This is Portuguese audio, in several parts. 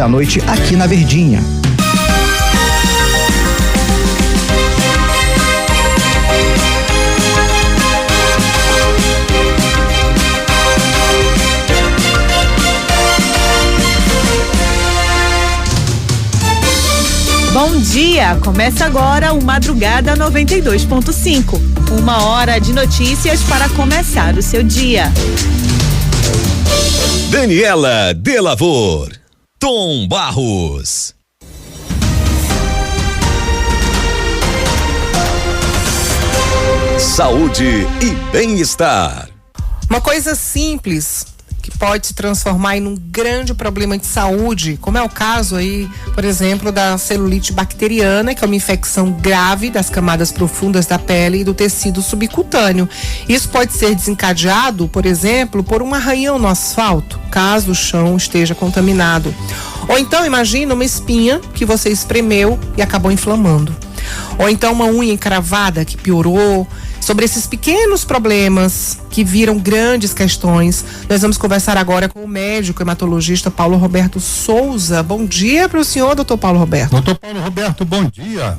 à noite aqui na Verdinha. Bom dia! Começa agora o Madrugada 92.5. 1 hora de notícias para começar o seu dia. Daniela Delavor, Tom Barros. Saúde e bem-estar. Uma coisa simples que pode se transformar em um grande problema de saúde, como é o caso aí, por exemplo, da celulite bacteriana, que é uma infecção grave das camadas profundas da pele e do tecido subcutâneo. Isso pode ser desencadeado, por exemplo, por um arranhão no asfalto, caso o chão esteja contaminado. Ou então, imagina uma espinha que você espremeu e acabou inflamando. Ou então uma unha encravada que piorou. Sobre esses pequenos problemas que viram grandes questões, nós vamos conversar agora com o médico hematologista Paulo Roberto Souza. Bom dia para o senhor, doutor Paulo Roberto. Doutor Paulo Roberto, bom dia.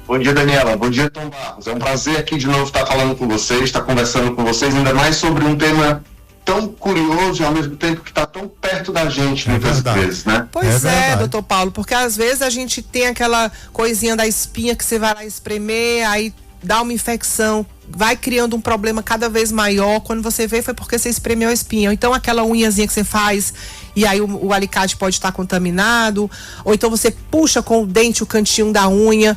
Bom dia, Daniela. Bom dia, Tom Barros. É um prazer aqui de novo estar falando com vocês, estar conversando com vocês, ainda mais sobre um tema tão curioso e ao mesmo tempo que está tão perto da gente muitas vezes, né? Pois é, doutor Paulo, porque às vezes a gente tem aquela coisinha da espinha que você vai lá espremer, aí dá uma infecção, vai criando um problema cada vez maior. Quando você vê, foi porque você espremeu a espinha. Ou então aquela unhazinha que você faz e aí o alicate pode estar contaminado, ou então você puxa com o dente o cantinho da unha.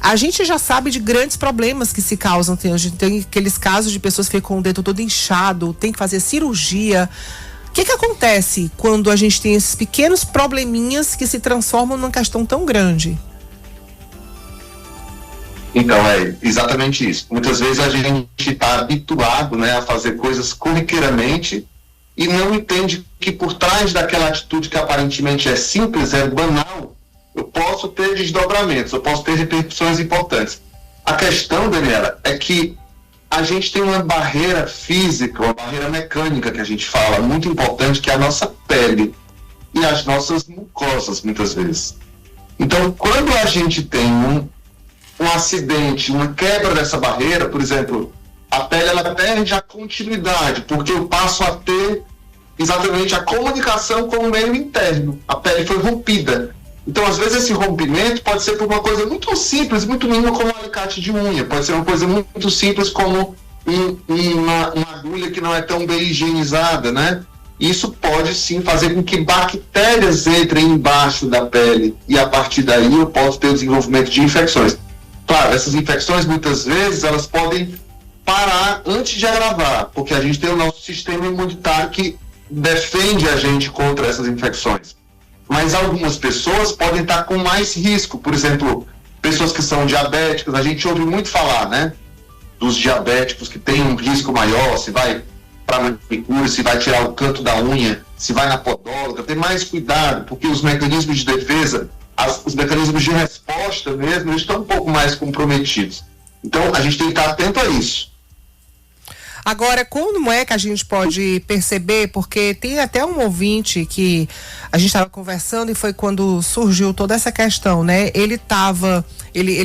A gente já sabe de grandes problemas que se causam. A gente tem aqueles casos de pessoas que ficam com o dedo todo inchado, tem que fazer cirurgia. O que acontece quando a gente tem esses pequenos probleminhas que se transformam numa questão tão grande? Então, é exatamente isso. Muitas vezes a gente está habituado, né, a fazer coisas corriqueiramente e não entende que por trás daquela atitude que aparentemente é simples, é banal, eu posso ter desdobramentos, eu posso ter repercussões importantes. A questão, Daniela, é que a gente tem uma barreira física, uma barreira mecânica que a gente fala, muito importante, que é a nossa pele e as nossas mucosas, muitas vezes. Então, quando a gente tem um acidente, uma quebra dessa barreira, por exemplo, a pele ela perde a continuidade, porque eu passo a ter exatamente a comunicação com o meio interno. A pele foi rompida. Então, às vezes, esse rompimento pode ser por uma coisa muito simples, muito mínima, como um alicate de unha. Pode ser uma coisa muito simples, como uma agulha que não é tão bem higienizada, né? Isso pode, sim, fazer com que bactérias entrem embaixo da pele e, a partir daí, eu posso ter o desenvolvimento de infecções. Claro, essas infecções, muitas vezes, elas podem parar antes de agravar, porque a gente tem o nosso sistema imunitário que defende a gente contra essas infecções. Mas algumas pessoas podem estar com mais risco, por exemplo, pessoas que são diabéticas, a gente ouve muito falar, né, dos diabéticos que têm um risco maior, se vai para manicure, se vai tirar o canto da unha, se vai na podóloga, ter mais cuidado, porque os mecanismos de defesa, os mecanismos de resposta mesmo, eles estão um pouco mais comprometidos. Então, a gente tem que estar atento a isso. Agora, como é que a gente pode perceber, porque tem até um ouvinte que a gente estava conversando e foi quando surgiu toda essa questão, né? Ele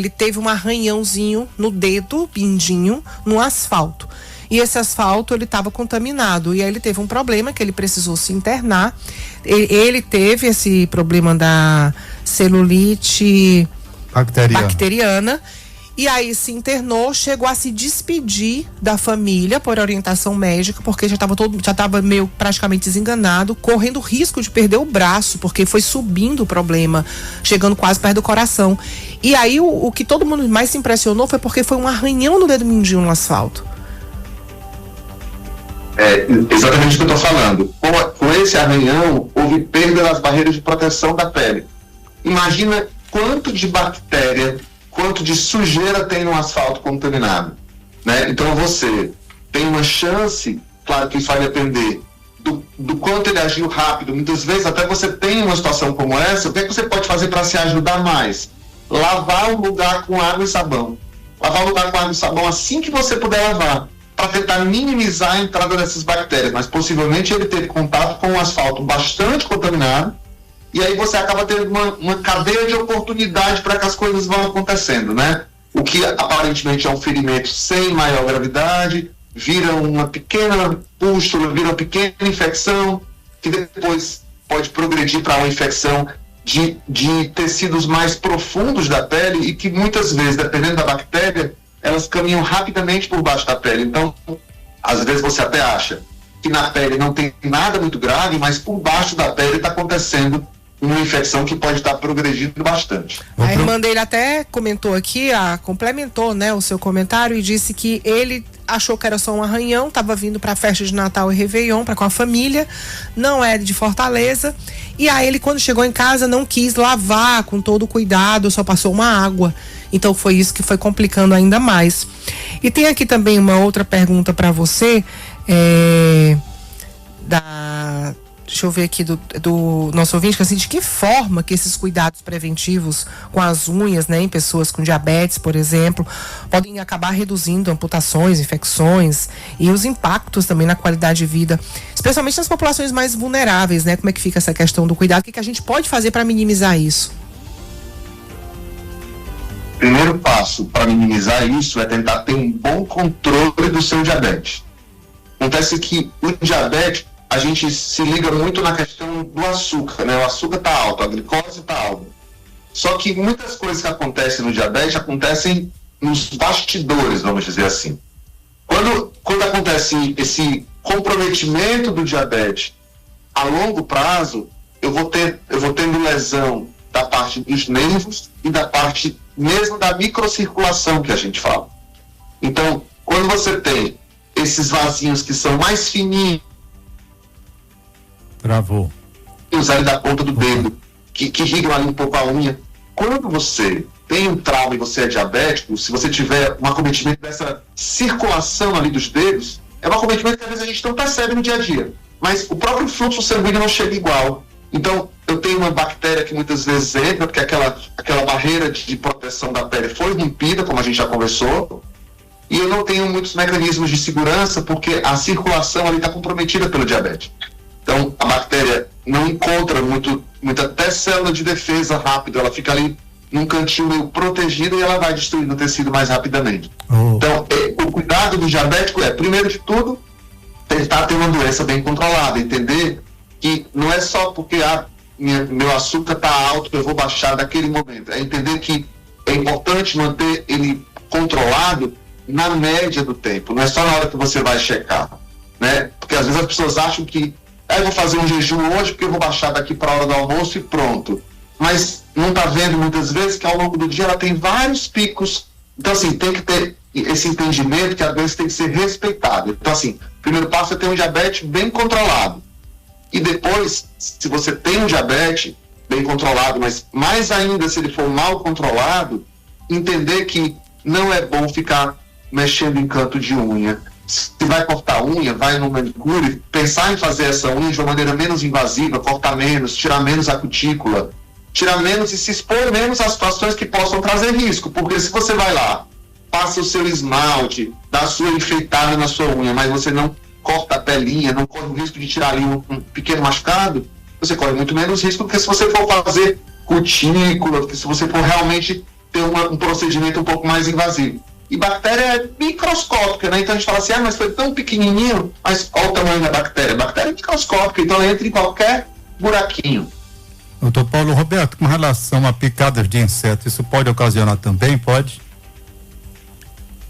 teve um arranhãozinho no dedo, mindinho, no asfalto. E esse asfalto, ele estava contaminado. E aí ele teve um problema que ele precisou se internar. Ele teve esse problema da celulite bacteriana. E aí se internou, chegou a se despedir da família por orientação médica, porque já estava meio praticamente desenganado, correndo risco de perder o braço, porque foi subindo o problema, chegando quase perto do coração. E aí o que todo mundo mais se impressionou foi porque foi um arranhão no dedo mindinho no asfalto. É exatamente o que eu estou falando. Com esse arranhão, houve perda das barreiras de proteção da pele. Imagina quanto de bactéria, quanto de sujeira tem no asfalto contaminado, né? Então você tem uma chance, claro que isso vai depender do quanto ele agiu rápido. Muitas vezes até você tem uma situação como essa, o que é que você pode fazer para se ajudar mais? Lavar o lugar com água e sabão. Lavar o lugar com água e sabão assim que você puder lavar, para tentar minimizar a entrada dessas bactérias, mas possivelmente ele teve contato com um asfalto bastante contaminado e aí você acaba tendo uma cadeia de oportunidade para que as coisas vão acontecendo, né? O que aparentemente é um ferimento sem maior gravidade, vira uma pequena pústula, vira uma pequena infecção, que depois pode progredir para uma infecção de tecidos mais profundos da pele e que muitas vezes, dependendo da bactéria, elas caminham rapidamente por baixo da pele. Então, às vezes você até acha que na pele não tem nada muito grave, mas por baixo da pele está acontecendo uma infecção que pode estar progredindo bastante. A irmã dele até comentou aqui, complementou, né, o seu comentário e disse que ele achou que era só um arranhão, estava vindo para a festa de Natal e Réveillon com a família, não é de Fortaleza, e aí ele, quando chegou em casa, não quis lavar com todo o cuidado, só passou uma água. Então foi isso que foi complicando ainda mais. E tem aqui também uma outra pergunta para você, deixa eu ver aqui do nosso ouvinte, que assim, de que forma que esses cuidados preventivos com as unhas, né, em pessoas com diabetes, por exemplo, podem acabar reduzindo amputações, infecções e os impactos também na qualidade de vida, especialmente nas populações mais vulneráveis, né? Como é que fica essa questão do cuidado? O que a gente pode fazer para minimizar isso? Primeiro passo para minimizar isso é tentar ter um bom controle do seu diabetes. Acontece que o diabetes, a gente se liga muito na questão do açúcar, né? O açúcar está alto, a glicose está alta. Só que muitas coisas que acontecem no diabetes acontecem nos bastidores, vamos dizer assim. Quando acontece esse comprometimento do diabetes a longo prazo, eu vou tendo lesão da parte dos nervos e da parte mesmo da microcirculação que a gente fala. Então, quando você tem esses vasinhos que são mais fininhos, Travou. ali da ponta do dedo, que irrigam ali um pouco a unha. Quando você tem um trauma e você é diabético, se você tiver um acometimento dessa circulação ali dos dedos, é um acometimento que às vezes a gente não percebe no dia a dia, mas o próprio fluxo sanguíneo não chega igual. Então, eu tenho uma bactéria que muitas vezes entra, porque aquela barreira de proteção da pele foi rompida, como a gente já conversou, e eu não tenho muitos mecanismos de segurança, porque a circulação ali está comprometida pelo diabetes. Então, a bactéria não encontra muita até célula de defesa rápido, ela fica ali num cantinho meio protegida e ela vai destruindo o tecido mais rapidamente. Então, o cuidado do diabético primeiro de tudo, tentar ter uma doença bem controlada, entender que não é só porque meu açúcar está alto, eu vou baixar daquele momento. É entender que é importante manter ele controlado na média do tempo, não é só na hora que você vai checar, né? Porque às vezes as pessoas acham que eu vou fazer um jejum hoje porque eu vou baixar daqui para a hora do almoço e pronto. Mas não está vendo muitas vezes que ao longo do dia ela tem vários picos. Então, assim, tem que ter esse entendimento que a doença tem que ser respeitada. Então, assim, o primeiro passo é ter um diabetes bem controlado. E depois, se você tem um diabetes bem controlado, mas mais ainda se ele for mal controlado, entender que não é bom ficar mexendo em canto de unha. Se vai cortar unha, vai no manicure, pensar em fazer essa unha de uma maneira menos invasiva, cortar menos, tirar menos a cutícula, tirar menos e se expor menos a situações que possam trazer risco, porque se você vai lá, passa o seu esmalte, dá a sua enfeitada na sua unha, mas você não corta a pelinha, não corre o risco de tirar ali um pequeno machucado, você corre muito menos risco do que se você for fazer cutícula, se você for realmente ter um procedimento um pouco mais invasivo. E bactéria é microscópica, né? Então a gente fala assim, mas foi tão pequenininho, mas olha o tamanho da bactéria. A bactéria é microscópica, então ela entra em qualquer buraquinho. Doutor Paulo Roberto, com relação a picadas de inseto, isso pode ocasionar também, pode?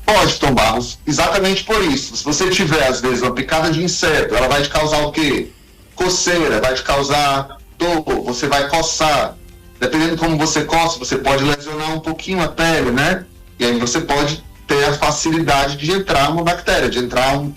Pode, Tom Barros, exatamente por isso. Se você tiver, às vezes, uma picada de inseto, ela vai te causar o quê? Coceira, vai te causar dor, você vai coçar. Dependendo de como você coça, você pode lesionar um pouquinho a pele, né? E aí você pode ter a facilidade de entrar uma bactéria, de entrar um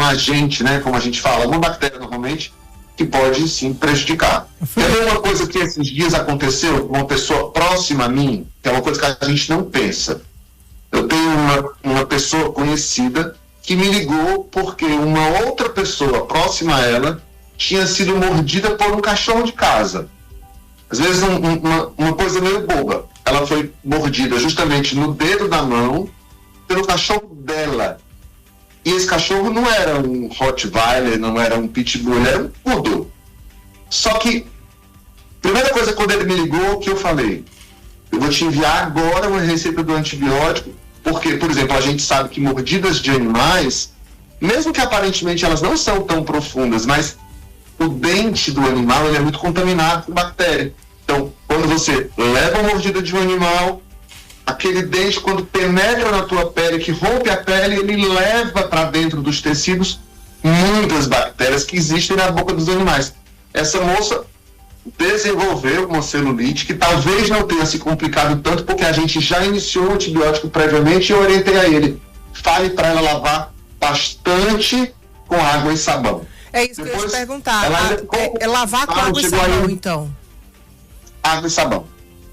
agente, né? Como a gente fala, uma bactéria normalmente, que pode sim prejudicar. Quer ver uma coisa que esses dias aconteceu com uma pessoa próxima a mim, que é uma coisa que a gente não pensa. Eu tenho uma pessoa conhecida que me ligou porque uma outra pessoa próxima a ela tinha sido mordida por um cachorro de casa. Às vezes uma coisa meio boba. Ela foi mordida justamente no dedo da mão pelo cachorro dela. E esse cachorro não era um Rottweiler, não era um Pitbull, ele era um Poodle. Só que, primeira coisa, quando ele me ligou, que eu falei, eu vou te enviar agora uma receita do antibiótico, porque, por exemplo, a gente sabe que mordidas de animais, mesmo que aparentemente elas não são tão profundas, mas o dente do animal ele é muito contaminado com bactéria. Então, quando você leva a mordida de um animal, aquele dente, quando penetra na tua pele, que rompe a pele, ele leva para dentro dos tecidos muitas bactérias que existem na boca dos animais. Essa moça desenvolveu uma celulite que talvez não tenha se complicado tanto, porque a gente já iniciou o antibiótico previamente e eu orientei a ele. Fale para ela lavar bastante com água e sabão. É isso Depois, que eu ia te perguntar. É lavar com Ah, água e chegou sabão, aí. então. Água e sabão.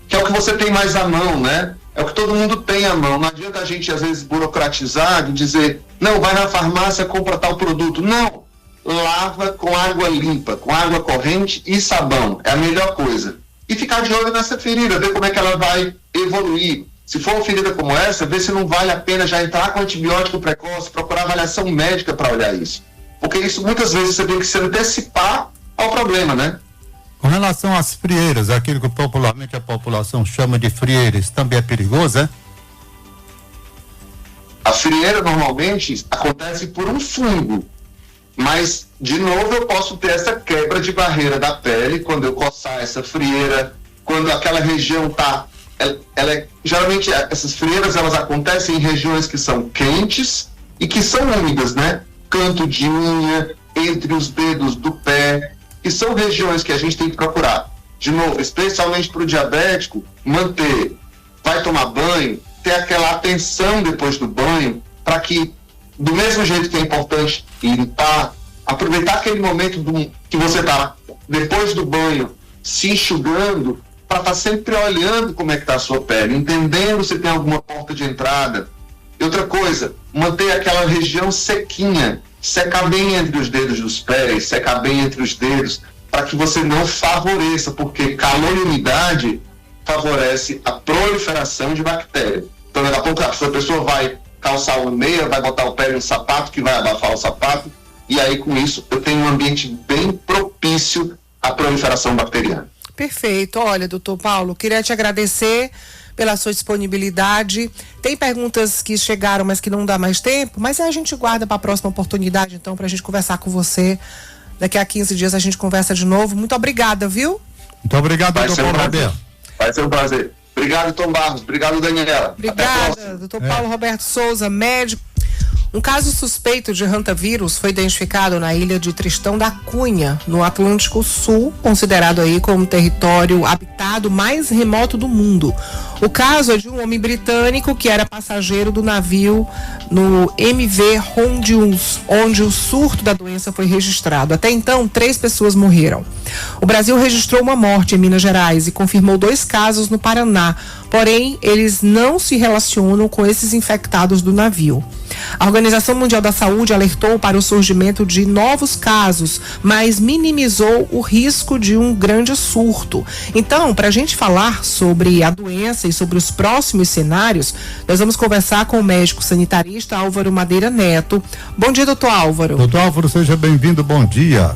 Que é o que você tem mais à mão, né? É o que todo mundo tem à mão. Não adianta a gente, às vezes, burocratizar e dizer, não, vai na farmácia, compra tal produto. Não. Lava com água limpa, com água corrente e sabão. É a melhor coisa. E ficar de olho nessa ferida, ver como é que ela vai evoluir. Se for uma ferida como essa, ver se não vale a pena já entrar com antibiótico precoce, procurar avaliação médica para olhar isso. Porque isso, muitas vezes, você tem que se antecipar ao problema, né? Com relação às frieiras, aquilo que popularmente a população chama de frieiras, também é perigoso, é? A frieira, normalmente, acontece por um fungo. Mas, de novo, eu posso ter essa quebra de barreira da pele quando eu coçar essa frieira, quando aquela região está... geralmente, essas frieiras, elas acontecem em regiões que são quentes e que são úmidas, né? Canto de unha, entre os dedos do pé, que são regiões que a gente tem que procurar. De novo, especialmente para o diabético, manter, vai tomar banho, ter aquela atenção depois do banho, para que, do mesmo jeito que é importante limpar, aproveitar aquele momento que você está, depois do banho, se enxugando, para estar sempre olhando como é que está a sua pele, entendendo se tem alguma porta de entrada. E outra coisa, manter aquela região sequinha, secar bem entre os dedos dos pés, secar bem entre os dedos, para que você não favoreça, porque calor e umidade favorece a proliferação de bactérias. Então, daqui a pouco, a pessoa vai calçar uma meia, vai botar o pé em um sapato que vai abafar o sapato, e aí, com isso, eu tenho um ambiente bem propício à proliferação bacteriana. Perfeito. Olha, doutor Paulo, queria te agradecer pela sua disponibilidade. Tem perguntas que chegaram, mas que não dá mais tempo, mas a gente guarda para a próxima oportunidade, então, para a gente conversar com você. Daqui a 15 dias a gente conversa de novo. Muito obrigada, viu? Muito obrigado, doutor Paulo Roberto. Vai ser um prazer. Obrigado, Tom Barros. Obrigado, Daniela. Obrigada, doutor Paulo Roberto Souza, médico. Um caso suspeito de hantavírus foi identificado na ilha de Tristão da Cunha, no Atlântico Sul, considerado aí como o território habitado mais remoto do mundo. O caso é de um homem britânico que era passageiro do navio no MV Hondius, onde o surto da doença foi registrado. Até então, 3 pessoas morreram. O Brasil registrou uma morte em Minas Gerais e confirmou 2 casos no Paraná, porém, eles não se relacionam com esses infectados do navio. A Organização Mundial da Saúde alertou para o surgimento de novos casos, mas minimizou o risco de um grande surto. Então, para a gente falar sobre a doença e sobre os próximos cenários, nós vamos conversar com o médico sanitarista Álvaro Madeira Neto. Bom dia, doutor Álvaro. Doutor Álvaro, seja bem-vindo, bom dia.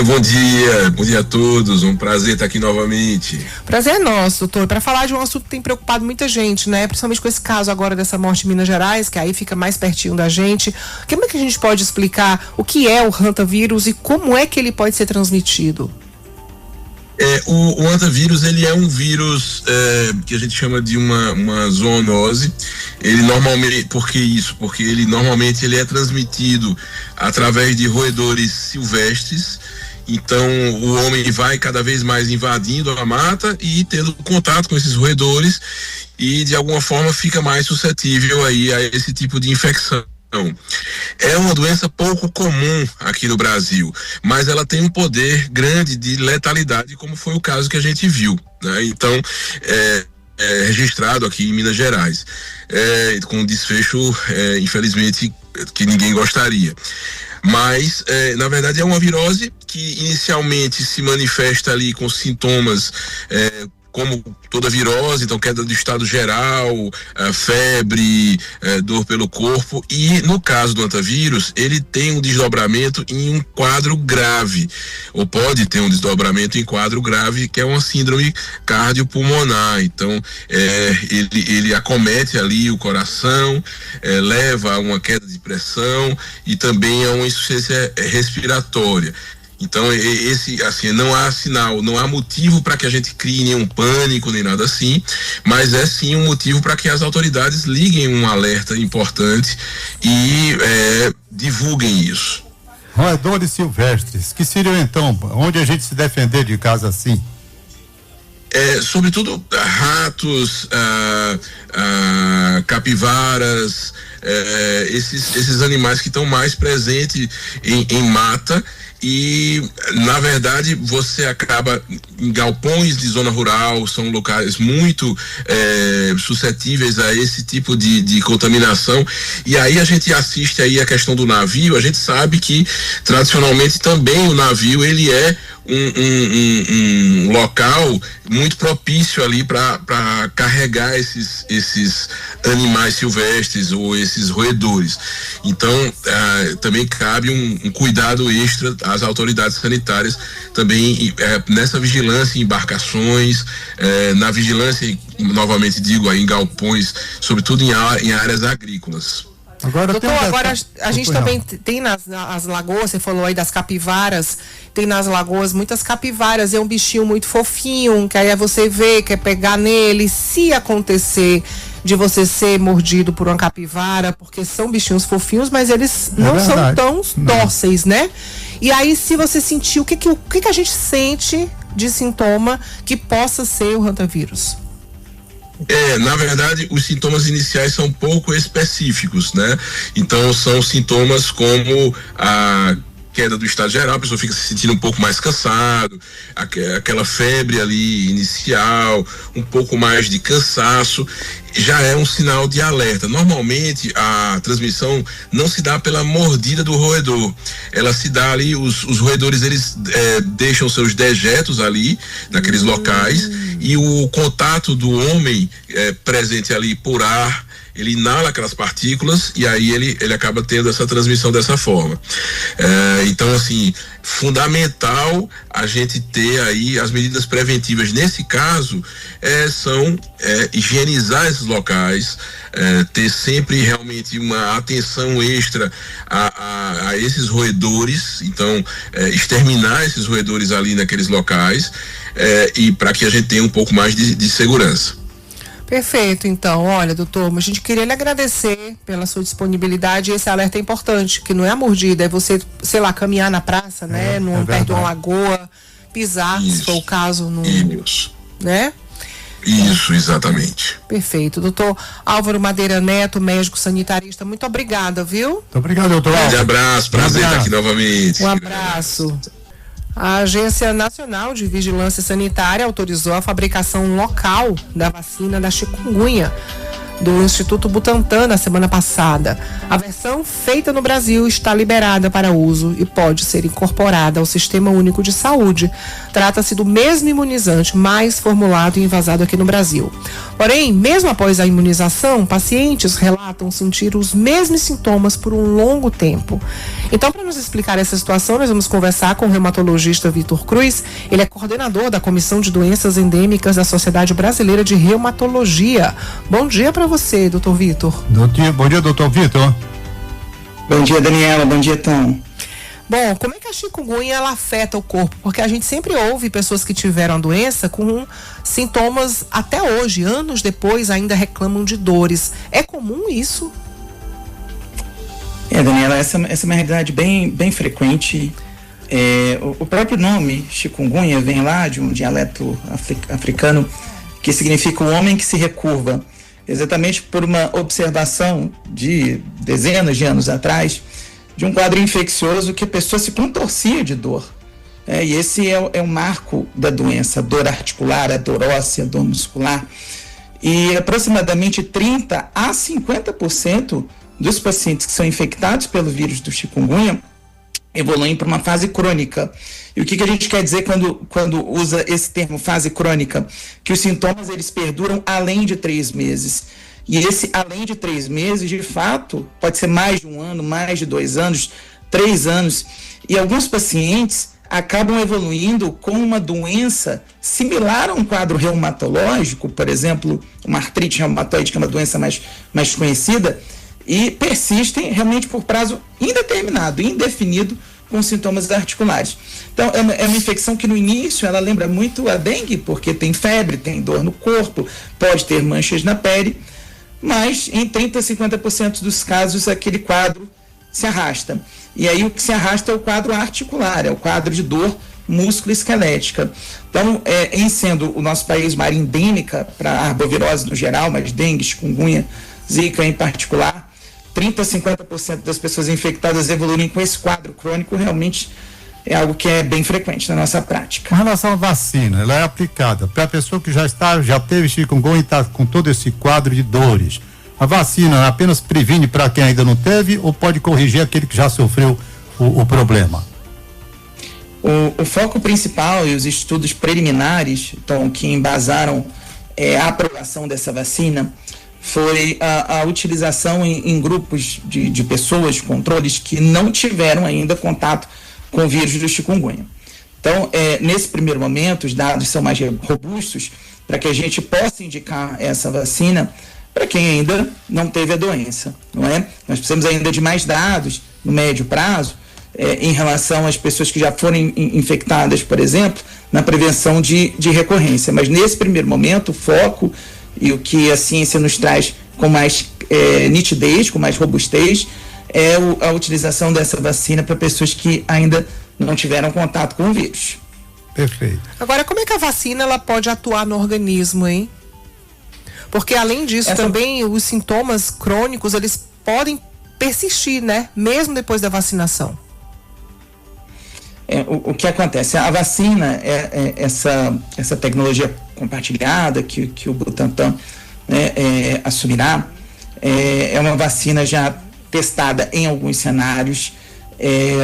Bom dia a todos, um prazer estar aqui novamente. Prazer é nosso, doutor, para falar de um assunto que tem preocupado muita gente, né? Principalmente com esse caso agora dessa morte em Minas Gerais, que aí fica mais pertinho da gente. Como é que a gente pode explicar o que é o hantavírus e como é que ele pode ser transmitido? O hantavírus, ele é um vírus que a gente chama de uma zoonose. Ele normalmente, porque ele normalmente ele é transmitido através de roedores silvestres. Então o homem vai cada vez mais invadindo a mata e tendo contato com esses roedores e de alguma forma fica mais suscetível aí a esse tipo de infecção. É uma doença pouco comum aqui no Brasil, mas ela tem um poder grande de letalidade, como foi o caso que a gente viu, né? Então, é registrado aqui em Minas Gerais, com um desfecho, infelizmente, que ninguém gostaria. Mas, na verdade, é uma virose que inicialmente se manifesta ali com sintomas como toda virose, então queda do estado geral, febre, dor pelo corpo, e no caso do hantavírus, ele tem um desdobramento em um quadro grave, ou pode ter um desdobramento em quadro grave, que é uma síndrome cardiopulmonar. Então, ele acomete ali o coração, leva a uma queda de pressão e também a uma insuficiência respiratória. Então, não há sinal, não há motivo para que a gente crie nenhum pânico, nem nada assim, mas é sim um motivo para que as autoridades liguem um alerta importante e divulguem isso. Roedores silvestres, que seriam então, onde a gente se defender de casos assim? Sobretudo ratos, capivaras, esses animais que estão mais presentes em mata. E, na verdade, você acaba em galpões de zona rural, são locais muito suscetíveis a esse tipo de contaminação. E aí a gente assiste aí a questão do navio. A gente sabe que, tradicionalmente, também o navio, ele é um local muito propício ali para carregar esses animais silvestres ou esses roedores. Então, também cabe um cuidado extra às autoridades sanitárias também nessa vigilância em embarcações, na vigilância, novamente digo, aí, em galpões, sobretudo em áreas agrícolas. Doutor, agora a gente também tem nas lagoas, você falou aí das capivaras, tem nas lagoas muitas capivaras, é um bichinho muito fofinho, que aí você vê, quer pegar nele, se acontecer de você ser mordido por uma capivara, porque são bichinhos fofinhos, mas eles não são tão dóceis, né? E aí, se você sentir, o que a gente sente de sintoma que possa ser o hantavírus? Na verdade, os sintomas iniciais são pouco específicos, né? Então, são sintomas como a queda do estado geral, a pessoa fica se sentindo um pouco mais cansado, aquela febre ali inicial, um pouco mais de cansaço, já é um sinal de alerta. Normalmente a transmissão não se dá pela mordida do roedor, ela se dá ali, os roedores eles deixam seus dejetos ali naqueles locais, e o contato do homem presente ali por ar, ele inala aquelas partículas e aí ele acaba tendo essa transmissão dessa forma. Então, assim, fundamental a gente ter aí as medidas preventivas. Nesse caso, são higienizar esses locais, ter sempre realmente uma atenção extra a esses roedores, então exterminar esses roedores ali naqueles locais, e para que a gente tenha um pouco mais de segurança. Perfeito, então, olha, doutor, a gente queria lhe agradecer pela sua disponibilidade. Esse alerta é importante, que não é a mordida, é você, sei lá, caminhar na praça, né, perto de uma lagoa, pisar, se for o caso, né? Isso, exatamente. Perfeito. Doutor Álvaro Madeira Neto, médico sanitarista, muito obrigada, viu? Muito obrigado, doutor. Um grande abraço, prazer estar aqui novamente. Um abraço. A Agência Nacional de Vigilância Sanitária autorizou a fabricação local da vacina da chikungunya do Instituto Butantan na semana passada. A versão feita no Brasil está liberada para uso e pode ser incorporada ao Sistema Único de Saúde. Trata-se do mesmo imunizante mais formulado e envasado aqui no Brasil. Porém, mesmo após a imunização, pacientes relatam sentir os mesmos sintomas por um longo tempo. Então, para nos explicar essa situação, nós vamos conversar com o reumatologista Vitor Cruz. Ele é coordenador da Comissão de Doenças Endêmicas da Sociedade Brasileira de Reumatologia. Bom dia para você, doutor Vitor. Bom dia, doutor Vitor. Bom dia, Daniela. Bom dia, Tom. Bom, como é que a chikungunya ela afeta o corpo? Porque a gente sempre ouve pessoas que tiveram a doença com sintomas até hoje, anos depois ainda reclamam de dores. É comum isso? Daniela, essa é uma realidade bem frequente. O próprio nome, chikungunya, vem lá de um dialeto africano que significa o homem que se recurva. Exatamente por uma observação de dezenas de anos atrás, de um quadro infeccioso que a pessoa se contorcia de dor. E esse é o marco da doença, a dor articular, a dor óssea, a dor muscular. E aproximadamente 30% a 50% dos pacientes que são infectados pelo vírus do chikungunya evoluem para uma fase crônica. E o que a gente quer dizer quando usa esse termo fase crônica? Que os sintomas eles perduram além de 3 meses. E esse além de 3 meses, de fato, pode ser mais de 1 ano, mais de 2 anos, 3 anos. E alguns pacientes acabam evoluindo com uma doença similar a um quadro reumatológico, por exemplo, uma artrite reumatoide, que é uma doença mais conhecida, e persistem realmente por prazo indeterminado, indefinido, com sintomas articulares. Então, é uma infecção que no início ela lembra muito a dengue, porque tem febre, tem dor no corpo, pode ter manchas na pele, mas em 30% a 50% dos casos aquele quadro se arrasta. E aí o que se arrasta é o quadro articular, é o quadro de dor músculo-esquelética. Então, em sendo o nosso país uma área endêmica para arbovirose no geral, mas dengue, chikungunya, zika em particular, 30% a 50% das pessoas infectadas evoluem com esse quadro crônico, realmente é algo que é bem frequente na nossa prática. Com relação à vacina, ela é aplicada para a pessoa que já teve chikungunya e está com todo esse quadro de dores. A vacina apenas previne para quem ainda não teve ou pode corrigir aquele que já sofreu o problema? O foco principal e os estudos preliminares que embasaram a aprovação dessa vacina foi a utilização em grupos de pessoas, controles, que não tiveram ainda contato com o vírus do chikungunya. Então, nesse primeiro momento, os dados são mais robustos para que a gente possa indicar essa vacina para quem ainda não teve a doença, não é? Nós precisamos ainda de mais dados no médio prazo em relação às pessoas que já foram infectadas, por exemplo, na prevenção de recorrência. Mas nesse primeiro momento, o foco e o que a ciência nos traz com mais nitidez, com mais robustez, é a utilização dessa vacina para pessoas que ainda não tiveram contato com o vírus. Perfeito. Agora, como é que a vacina ela pode atuar no organismo, hein? Porque além disso, também os sintomas crônicos, eles podem persistir, né? Mesmo depois da vacinação. O que acontece? A vacina essa tecnologia compartilhada que o Butantan assumirá, é uma vacina já testada em alguns cenários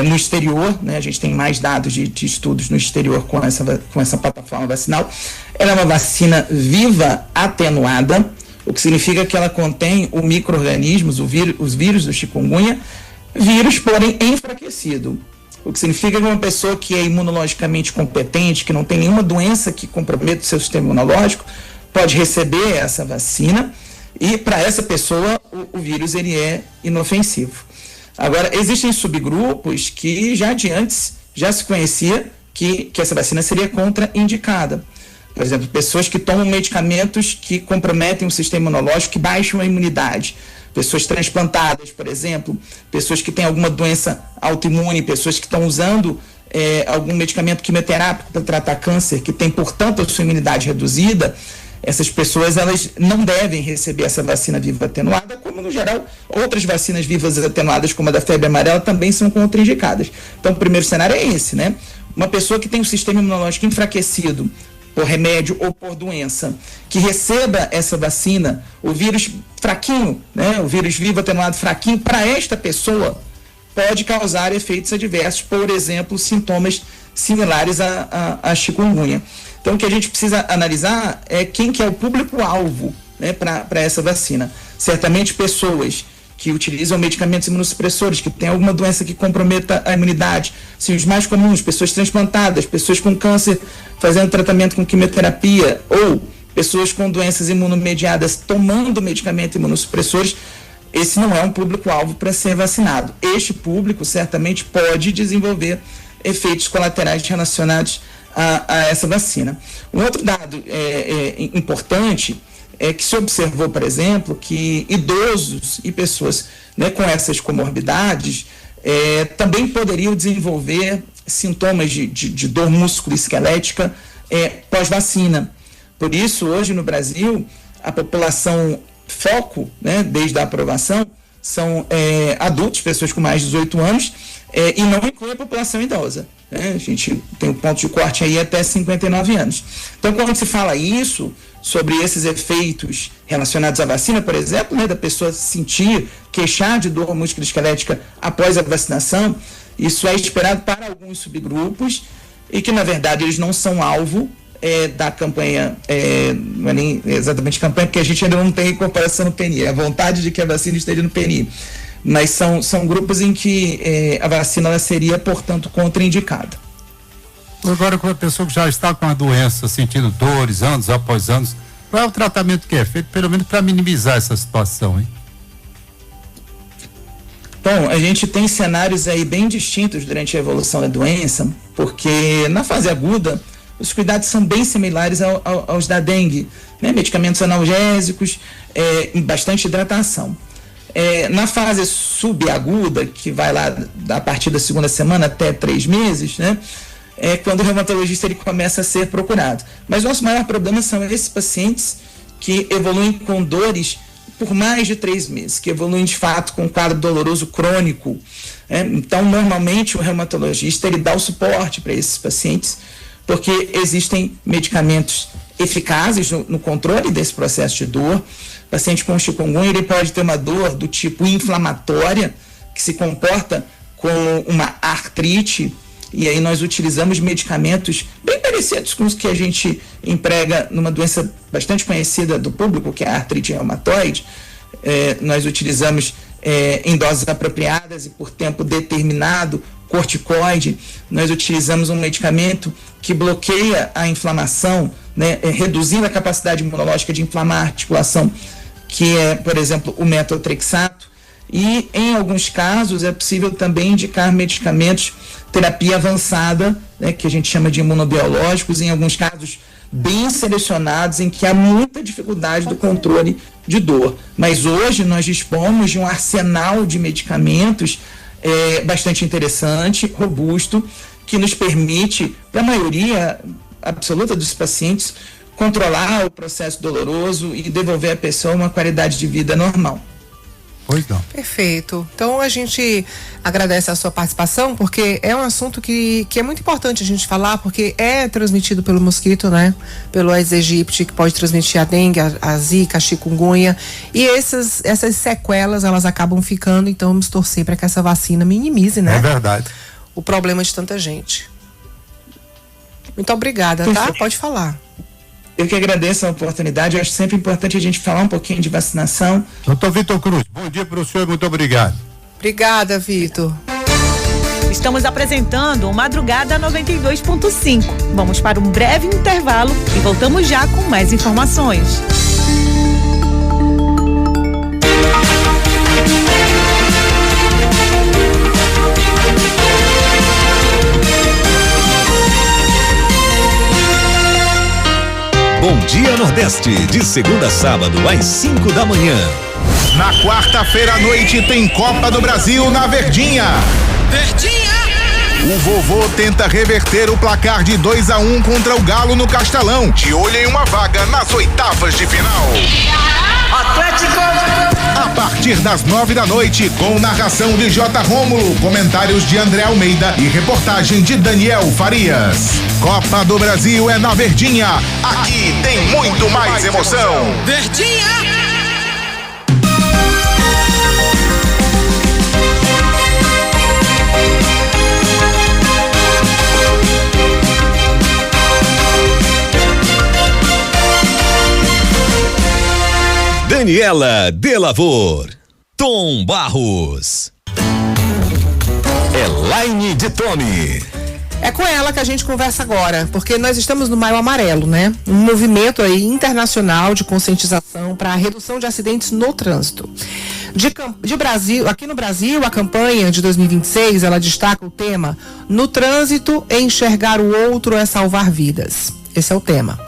no exterior, né? A gente tem mais dados de estudos no exterior com essa plataforma vacinal. Ela é uma vacina viva atenuada, o que significa que ela contém o micro-organismos, os vírus do chikungunya, vírus, porém, enfraquecido. O que significa que uma pessoa que é imunologicamente competente, que não tem nenhuma doença que comprometa o seu sistema imunológico, pode receber essa vacina e, para essa pessoa, o vírus ele é inofensivo. Agora, existem subgrupos que já de antes já se conhecia que essa vacina seria contraindicada. Por exemplo, pessoas que tomam medicamentos que comprometem o sistema imunológico, que baixam a imunidade. Pessoas transplantadas, por exemplo, pessoas que têm alguma doença autoimune, pessoas que estão usando algum medicamento quimioterápico para tratar câncer, que tem, portanto, a sua imunidade reduzida. Essas pessoas elas não devem receber essa vacina viva atenuada, como, no geral, outras vacinas vivas atenuadas, como a da febre amarela, também são contraindicadas. Então, o primeiro cenário é esse, né? Uma pessoa que tem o sistema imunológico enfraquecido por remédio ou por doença, que receba essa vacina, o vírus fraquinho, né? O vírus vivo atenuado fraquinho, para esta pessoa, pode causar efeitos adversos, por exemplo, sintomas similares à chikungunya. Então, o que a gente precisa analisar é quem que é o público-alvo, né, para essa vacina. Certamente pessoas que utilizam medicamentos imunossupressores, que têm alguma doença que comprometa a imunidade. Sim, os mais comuns, pessoas transplantadas, pessoas com câncer fazendo tratamento com quimioterapia, ou pessoas com doenças imunomediadas tomando medicamentos imunossupressores. Esse não é um público-alvo para ser vacinado. Este público certamente pode desenvolver efeitos colaterais relacionados a essa vacina. Um outro dado importante é que se observou, por exemplo, que idosos e pessoas, né, com essas comorbidades também poderiam desenvolver sintomas de dor músculo-esquelética pós-vacina. Por isso, hoje no Brasil, a população foco, né, desde a aprovação, são adultos, pessoas com mais de 18 anos, e não inclui a população idosa. Né? A gente tem um ponto de corte aí até 59 anos. Então, quando se fala isso, sobre esses efeitos relacionados à vacina, por exemplo, né, da pessoa sentir, queixar de dor musculoesquelética após a vacinação, Isso é esperado para alguns subgrupos e que, na verdade, eles não são alvo da campanha, não é nem exatamente campanha, porque a gente ainda não tem incorporação no PNI, a vontade de que a vacina esteja no PNI, mas são grupos em que a vacina ela seria, portanto, contraindicada. Agora, com a pessoa que já está com a doença, sentindo dores, anos após anos, qual é o tratamento que é feito, pelo menos para minimizar essa situação, hein? Bom, a gente tem cenários aí bem distintos durante a evolução da doença, porque na fase aguda, os cuidados são bem similares aos da dengue, né? Medicamentos analgésicos, bastante hidratação. Na fase subaguda, que vai lá a partir da segunda semana até 3 meses, né? É quando o reumatologista ele começa a ser procurado. Mas o nosso maior problema são esses pacientes que evoluem com dores por mais de 3 meses, que evoluem de fato com um quadro doloroso crônico. Então, normalmente, o reumatologista ele dá o suporte para esses pacientes, porque existem medicamentos eficazes no controle desse processo de dor. O paciente com chikungunya ele pode ter uma dor do tipo inflamatória, que se comporta como uma artrite, e aí nós utilizamos medicamentos bem parecidos com os que a gente emprega numa doença bastante conhecida do público, que é a artrite reumatoide. Nós utilizamos em doses apropriadas e por tempo determinado, corticoide. Nós utilizamos um medicamento que bloqueia a inflamação, né, reduzindo a capacidade imunológica de inflamar a articulação, que é, por exemplo, o metotrexato. E, em alguns casos, é possível também indicar medicamentos, terapia avançada, né, que a gente chama de imunobiológicos, em alguns casos bem selecionados, em que há muita dificuldade do controle de dor. Mas hoje nós dispomos de um arsenal de medicamentos bastante interessante, robusto, que nos permite, para a maioria absoluta dos pacientes, controlar o processo doloroso e devolver à pessoa uma qualidade de vida normal. Pois não. Perfeito. Então a gente agradece a sua participação, porque é um assunto que é muito importante a gente falar, porque é transmitido pelo mosquito, né? Pelo Aedes aegypti, que pode transmitir a dengue, a zika, a chikungunya, e essas sequelas elas acabam ficando. Então vamos torcer para que essa vacina minimize, né? É verdade. O problema de tanta gente. Muito obrigada, tá? Pode falar. Eu que agradeço a oportunidade. Eu acho sempre importante a gente falar um pouquinho de vacinação. Doutor Vitor Cruz, bom dia para o senhor e muito obrigado. Obrigada, Vitor. Estamos apresentando o Madrugada 92.5. Vamos para um breve intervalo e voltamos já com mais informações. Bom Dia Nordeste, de segunda a sábado, às 5 da manhã. Na quarta-feira à noite tem Copa do Brasil na Verdinha. O vovô tenta reverter o placar de 2-1 contra o Galo no Castelão, de olho em uma vaga nas oitavas de final. Atlético! A partir das 9 da noite, com narração de J. Rômulo, comentários de André Almeida e reportagem de Daniel Farias. Copa do Brasil é na Verdinha. Aqui tem muito mais emoção. Verdinha! Daniela Delavor, Tom Barros, Elaine de Tome. É com ela que a gente conversa agora, porque nós estamos no Maio Amarelo, né? Um movimento aí internacional de conscientização para a redução de acidentes no trânsito. Aqui no Brasil, a campanha de 2026, ela destaca o tema "No trânsito, enxergar o outro é salvar vidas". Esse é o tema.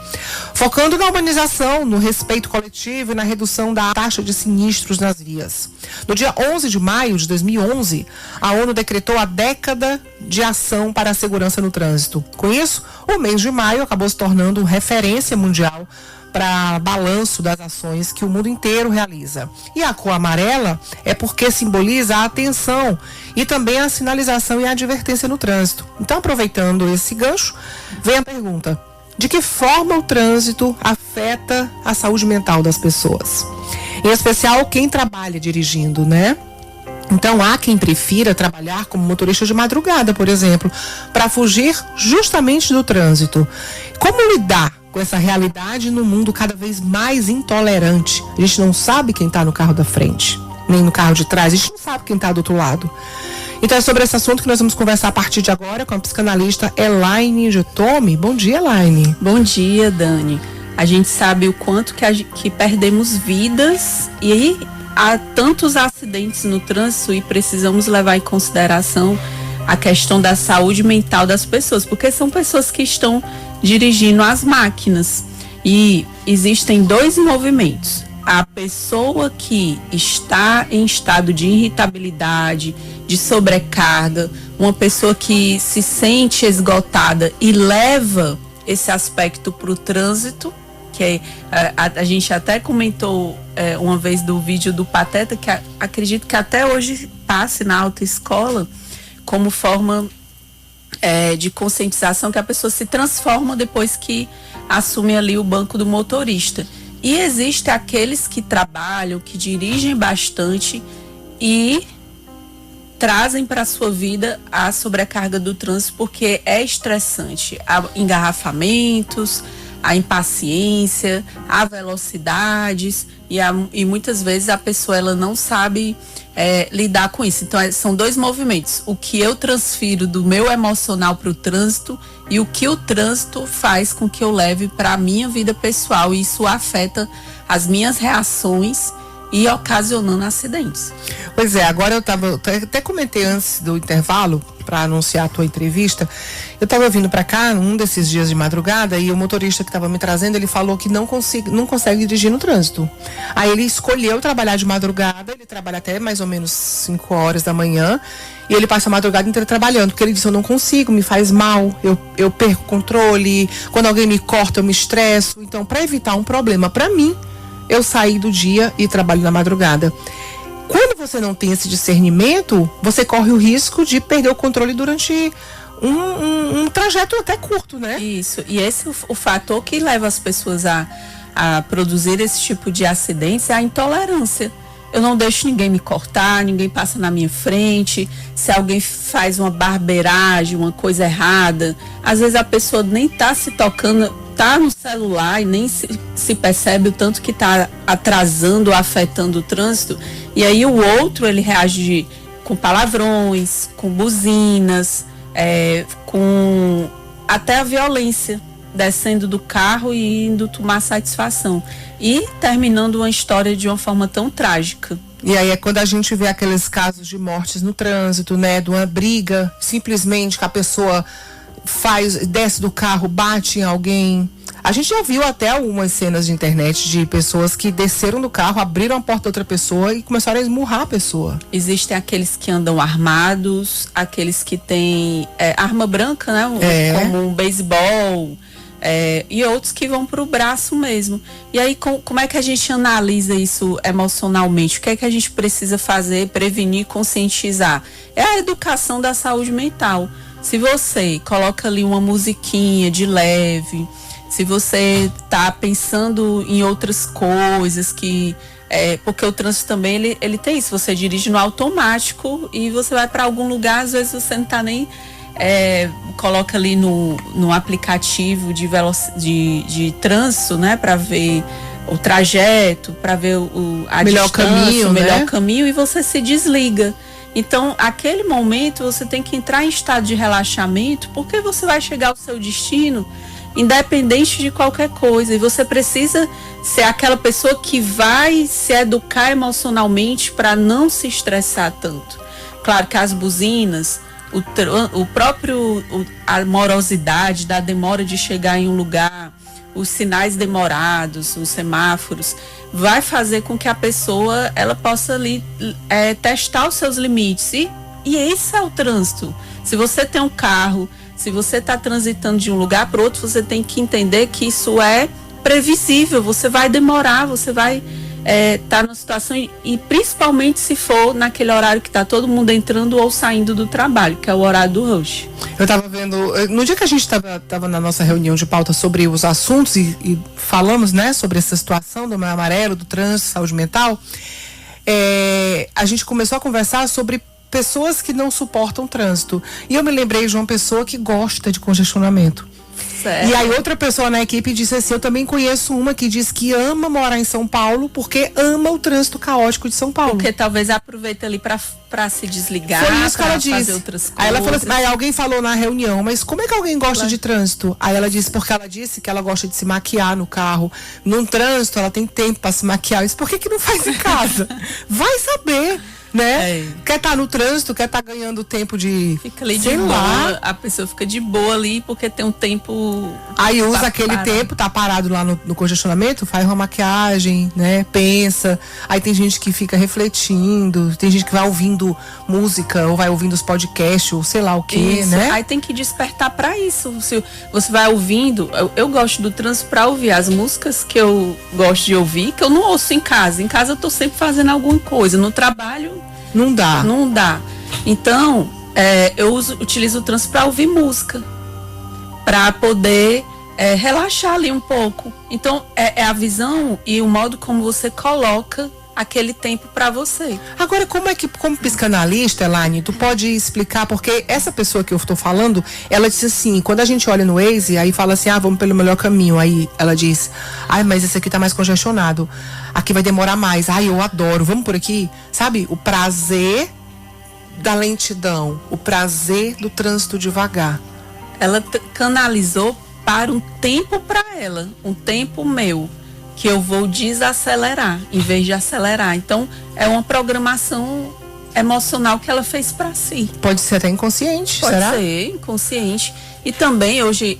Focando na humanização, no respeito coletivo e na redução da taxa de sinistros nas vias. No dia 11 de maio de 2011, a ONU decretou a década de ação para a segurança no trânsito. Com isso, o mês de maio acabou se tornando referência mundial para balanço das ações que o mundo inteiro realiza. E a cor amarela é porque simboliza a atenção e também a sinalização e a advertência no trânsito. Então, aproveitando esse gancho, vem a pergunta: de que forma o trânsito afeta a saúde mental das pessoas? Em especial quem trabalha dirigindo, né? Então há quem prefira trabalhar como motorista de madrugada, por exemplo, para fugir justamente do trânsito. Como lidar com essa realidade num mundo cada vez mais intolerante? A gente não sabe quem está no carro da frente, nem no carro de trás, a gente não sabe quem está do outro lado. Então é sobre esse assunto que nós vamos conversar a partir de agora com a psicanalista Elaine Jotome. Bom dia, Elaine. Bom dia, Dani. A gente sabe o quanto que perdemos vidas e há tantos acidentes no trânsito e precisamos levar em consideração a questão da saúde mental das pessoas, porque são pessoas que estão dirigindo as máquinas e existem dois movimentos. A pessoa que está em estado de irritabilidade, de sobrecarga, uma pessoa que se sente esgotada e leva esse aspecto para o trânsito, que a gente até comentou uma vez do vídeo do Pateta, que acredito que até hoje passe na autoescola como forma de conscientização, que a pessoa se transforma depois que assume ali o banco do motorista. E existem aqueles que trabalham, que dirigem bastante e trazem para a sua vida a sobrecarga do trânsito, porque é estressante. Há engarrafamentos, a impaciência, a velocidades e muitas vezes a pessoa ela não sabe lidar com isso. Então são dois movimentos, o que eu transfiro do meu emocional para o trânsito e o que o trânsito faz com que eu leve para a minha vida pessoal, e isso afeta as minhas reações e ocasionando acidentes. Pois é, agora eu até comentei antes do intervalo para anunciar a tua entrevista. Eu estava vindo para cá um desses dias de madrugada e o motorista que estava me trazendo, ele falou que não consegue dirigir no trânsito. Aí ele escolheu trabalhar de madrugada, ele trabalha até mais ou menos 5 horas da manhã e ele passa a madrugada inteira trabalhando, porque ele disse: eu não consigo, me faz mal, eu perco o controle, quando alguém me corta eu me estresso. Então, para evitar um problema para mim, eu saí do dia e trabalho na madrugada. Quando você não tem esse discernimento, você corre o risco de perder o controle durante um trajeto até curto, né? Isso, e esse é o fator que leva as pessoas a produzir esse tipo de acidentes, é a intolerância. Eu não deixo ninguém me cortar, ninguém passa na minha frente. Se alguém faz uma barbeiragem, uma coisa errada, às vezes a pessoa nem tá se tocando, tá no celular e nem se percebe o tanto que tá atrasando, afetando o trânsito. E aí o outro, ele reage com palavrões, com buzinas, com até a violência, descendo do carro e indo tomar satisfação. E terminando uma história de uma forma tão trágica. E aí é quando a gente vê aqueles casos de mortes no trânsito, né? De uma briga, simplesmente que a pessoa desce do carro, bate em alguém. A gente já viu até algumas cenas de internet de pessoas que desceram do carro, abriram a porta da outra pessoa e começaram a esmurrar a pessoa. Existem aqueles que andam armados, aqueles que têm arma branca, né? Como um beisebol, e outros que vão pro braço mesmo. E aí, como é que a gente analisa isso emocionalmente? O que é que a gente precisa fazer, prevenir, conscientizar? É a educação da saúde mental. Se você coloca ali uma musiquinha de leve, se você tá pensando em outras coisas porque o trânsito também, ele tem isso, você dirige no automático e você vai para algum lugar, às vezes você não tá nem, coloca ali no aplicativo de trânsito, né, para ver o trajeto, para ver a melhor distância, caminho, o melhor né? caminho, e você se desliga. Então, aquele momento você tem que entrar em estado de relaxamento, porque você vai chegar ao seu destino independente de qualquer coisa, e você precisa ser aquela pessoa que vai se educar emocionalmente para não se estressar tanto. Claro que as buzinas, a morosidade da demora de chegar em um lugar, os sinais demorados, os semáforos, vai fazer com que a pessoa ela possa ali testar os seus limites. E esse é o trânsito. Se você tem um carro, se você está transitando de um lugar para outro, você tem que entender que isso é previsível. Você vai demorar, você vai estar numa situação, e principalmente se for naquele horário que está todo mundo entrando ou saindo do trabalho, que é o horário do rush. Eu estava vendo, no dia que a gente estava na nossa reunião de pauta sobre os assuntos e falamos, né, sobre essa situação do Maio Amarelo, do trânsito, saúde mental, a gente começou a conversar sobre pessoas que não suportam trânsito. E eu me lembrei de uma pessoa que gosta de congestionamento. Certo. E aí outra pessoa na equipe disse assim, eu também conheço uma que diz que ama morar em São Paulo porque ama o trânsito caótico de São Paulo. Porque talvez aproveita ali pra se desligar, foi isso que ela disse. Fazer outras coisas. Aí ela falou assim, aí alguém falou na reunião, mas como é que alguém gosta de trânsito? Aí ela disse, porque ela disse que ela gosta de se maquiar no carro. Num trânsito ela tem tempo pra se maquiar. Isso por que não faz em casa? Vai saber. Né? Quer estar no trânsito, quer estar ganhando tempo de... Fica ali de boa, a pessoa fica de boa ali porque tem um tempo... Aí usa aquele tempo, tá parado lá no congestionamento, faz uma maquiagem, né? Pensa. Aí tem gente que fica refletindo, tem gente que vai ouvindo música, ou vai ouvindo os podcasts, ou sei lá o que, né? Aí tem que despertar pra isso. Se você vai ouvindo, eu gosto do trânsito pra ouvir as músicas que eu gosto de ouvir, que eu não ouço em casa. Em casa eu tô sempre fazendo alguma coisa. No trabalho... Não dá. Não dá. Então, eu utilizo o trânsito para ouvir música, para poder relaxar ali um pouco. Então, é a visão e o modo como você coloca aquele tempo para você. Agora, como psicanalista, Elaine, tu pode explicar, porque essa pessoa que eu estou falando, ela disse assim, quando a gente olha no Waze, aí fala assim, vamos pelo melhor caminho, aí ela diz, mas esse aqui tá mais congestionado, aqui vai demorar mais, eu adoro, vamos por aqui, sabe, o prazer da lentidão, o prazer do trânsito devagar. Ela canalizou para um tempo para ela, um tempo meu, que eu vou desacelerar em vez de acelerar. Então, é uma programação emocional que ela fez para si. Pode ser até inconsciente, será? Pode ser inconsciente. E também, hoje,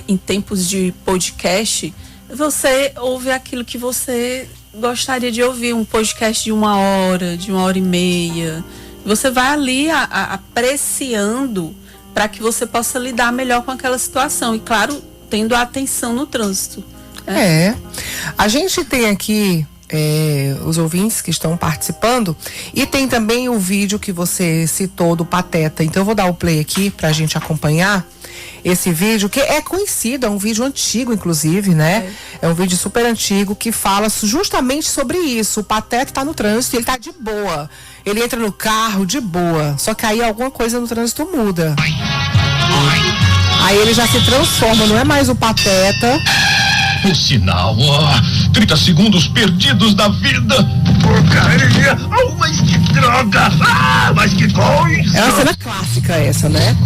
em tempos de podcast, você ouve aquilo que você gostaria de ouvir. Um podcast de 1 hora, de 1h30. Você vai ali apreciando para que você possa lidar melhor com aquela situação. E, claro, tendo a atenção no trânsito. A gente tem aqui os ouvintes que estão participando e tem também o vídeo que você citou do Pateta. Então eu vou dar o play aqui pra gente acompanhar esse vídeo, que é conhecido, é um vídeo antigo inclusive, né? É um vídeo super antigo que fala justamente sobre isso. O Pateta tá no trânsito e ele tá de boa. Ele entra no carro de boa, só que aí alguma coisa no trânsito muda. Aí ele já se transforma, não é mais o Pateta. O sinal, 30 segundos perdidos da vida. Porcaria, mas que droga, mas que coisa. É uma cena clássica essa, né?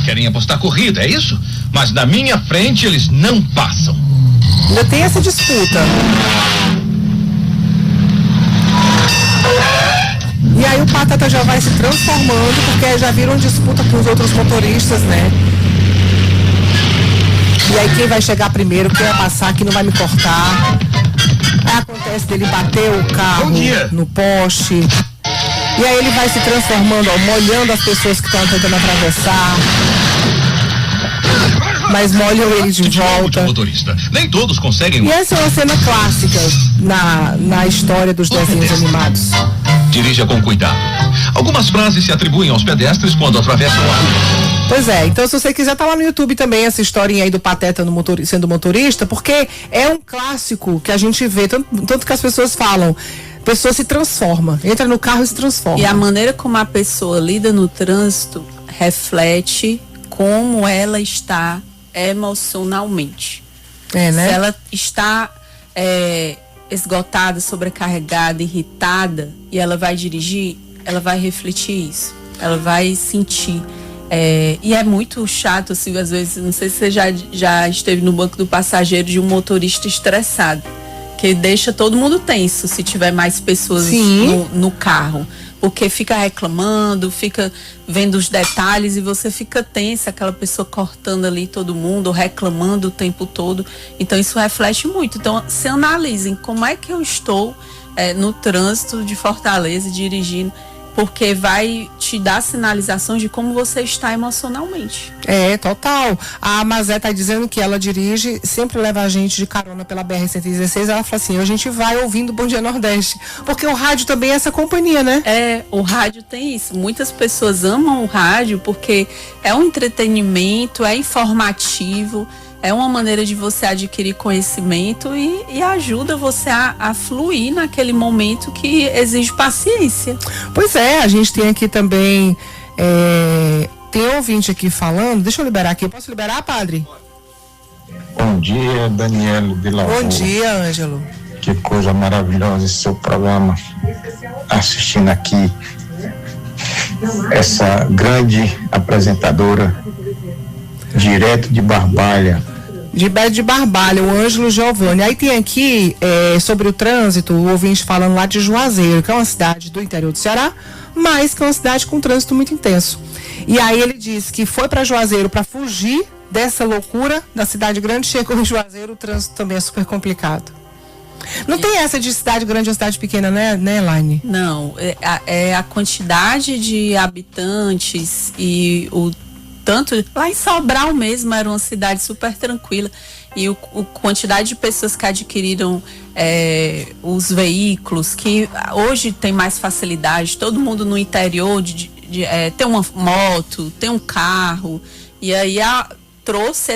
Querem apostar corrida, é isso? Mas na minha frente eles não passam. Ainda tem essa disputa. E aí o Pateta já vai se transformando, porque já viram disputa com os outros motoristas, né? E aí quem vai chegar primeiro, quem vai passar, quem não vai me cortar. Aí acontece dele bater o carro no poste. E aí ele vai se transformando, molhando as pessoas que estão tentando atravessar. Mas molham ele de volta. Nem todos conseguem. E essa é uma cena clássica na história dos desenhos animados. Dirija com cuidado. Algumas frases se atribuem aos pedestres quando atravessam a rua. Pois é, então se você quiser, tá lá no YouTube também essa historinha aí do Pateta sendo motorista, porque é um clássico que a gente vê, tanto que as pessoas falam, a pessoa se transforma, entra no carro e se transforma. E a maneira como a pessoa lida no trânsito reflete como ela está emocionalmente. Né? Se ela está esgotada, sobrecarregada, irritada, e ela vai dirigir, ela vai refletir isso, ela vai sentir. E é muito chato, assim, às vezes, não sei se você já esteve no banco do passageiro de um motorista estressado, que deixa todo mundo tenso se tiver mais pessoas no carro, porque fica reclamando, fica vendo os detalhes e você fica tensa, aquela pessoa cortando ali todo mundo, ou reclamando o tempo todo. Então isso reflete muito. Então se analisem como é que eu estou no trânsito de Fortaleza dirigindo, porque vai te dar sinalização de como você está emocionalmente. Total. A Mazé tá dizendo que ela dirige, sempre leva a gente de carona pela BR-116, ela fala assim, a gente vai ouvindo Bom Dia Nordeste, porque o rádio também é essa companhia, né? O rádio tem isso. Muitas pessoas amam o rádio porque é um entretenimento, é informativo, é uma maneira de você adquirir conhecimento e ajuda você a fluir naquele momento que exige paciência. Pois é, a gente tem aqui também, tem ouvinte aqui falando, deixa eu liberar aqui, posso liberar, padre? Bom dia, Daniela de Lavoura. Bom dia, Ângelo. Que coisa maravilhosa esse seu programa. Assistindo aqui essa grande apresentadora, direto de Barbalha. De Barbalha, o Ângelo Giovanni. Aí tem aqui, sobre o trânsito, o ouvinte falando lá de Juazeiro, que é uma cidade do interior do Ceará, mas que é uma cidade com trânsito muito intenso. E aí ele disse que foi para Juazeiro para fugir dessa loucura da cidade grande, chegou em Juazeiro, o trânsito também é super complicado. Não tem essa de cidade grande ou cidade pequena, né, Elaine? Não, é a quantidade de habitantes e o tanto... Lá em Sobral mesmo era uma cidade super tranquila e a quantidade de pessoas que adquiriram os veículos, que hoje tem mais facilidade, todo mundo no interior tem uma moto, tem um carro, e aí trouxe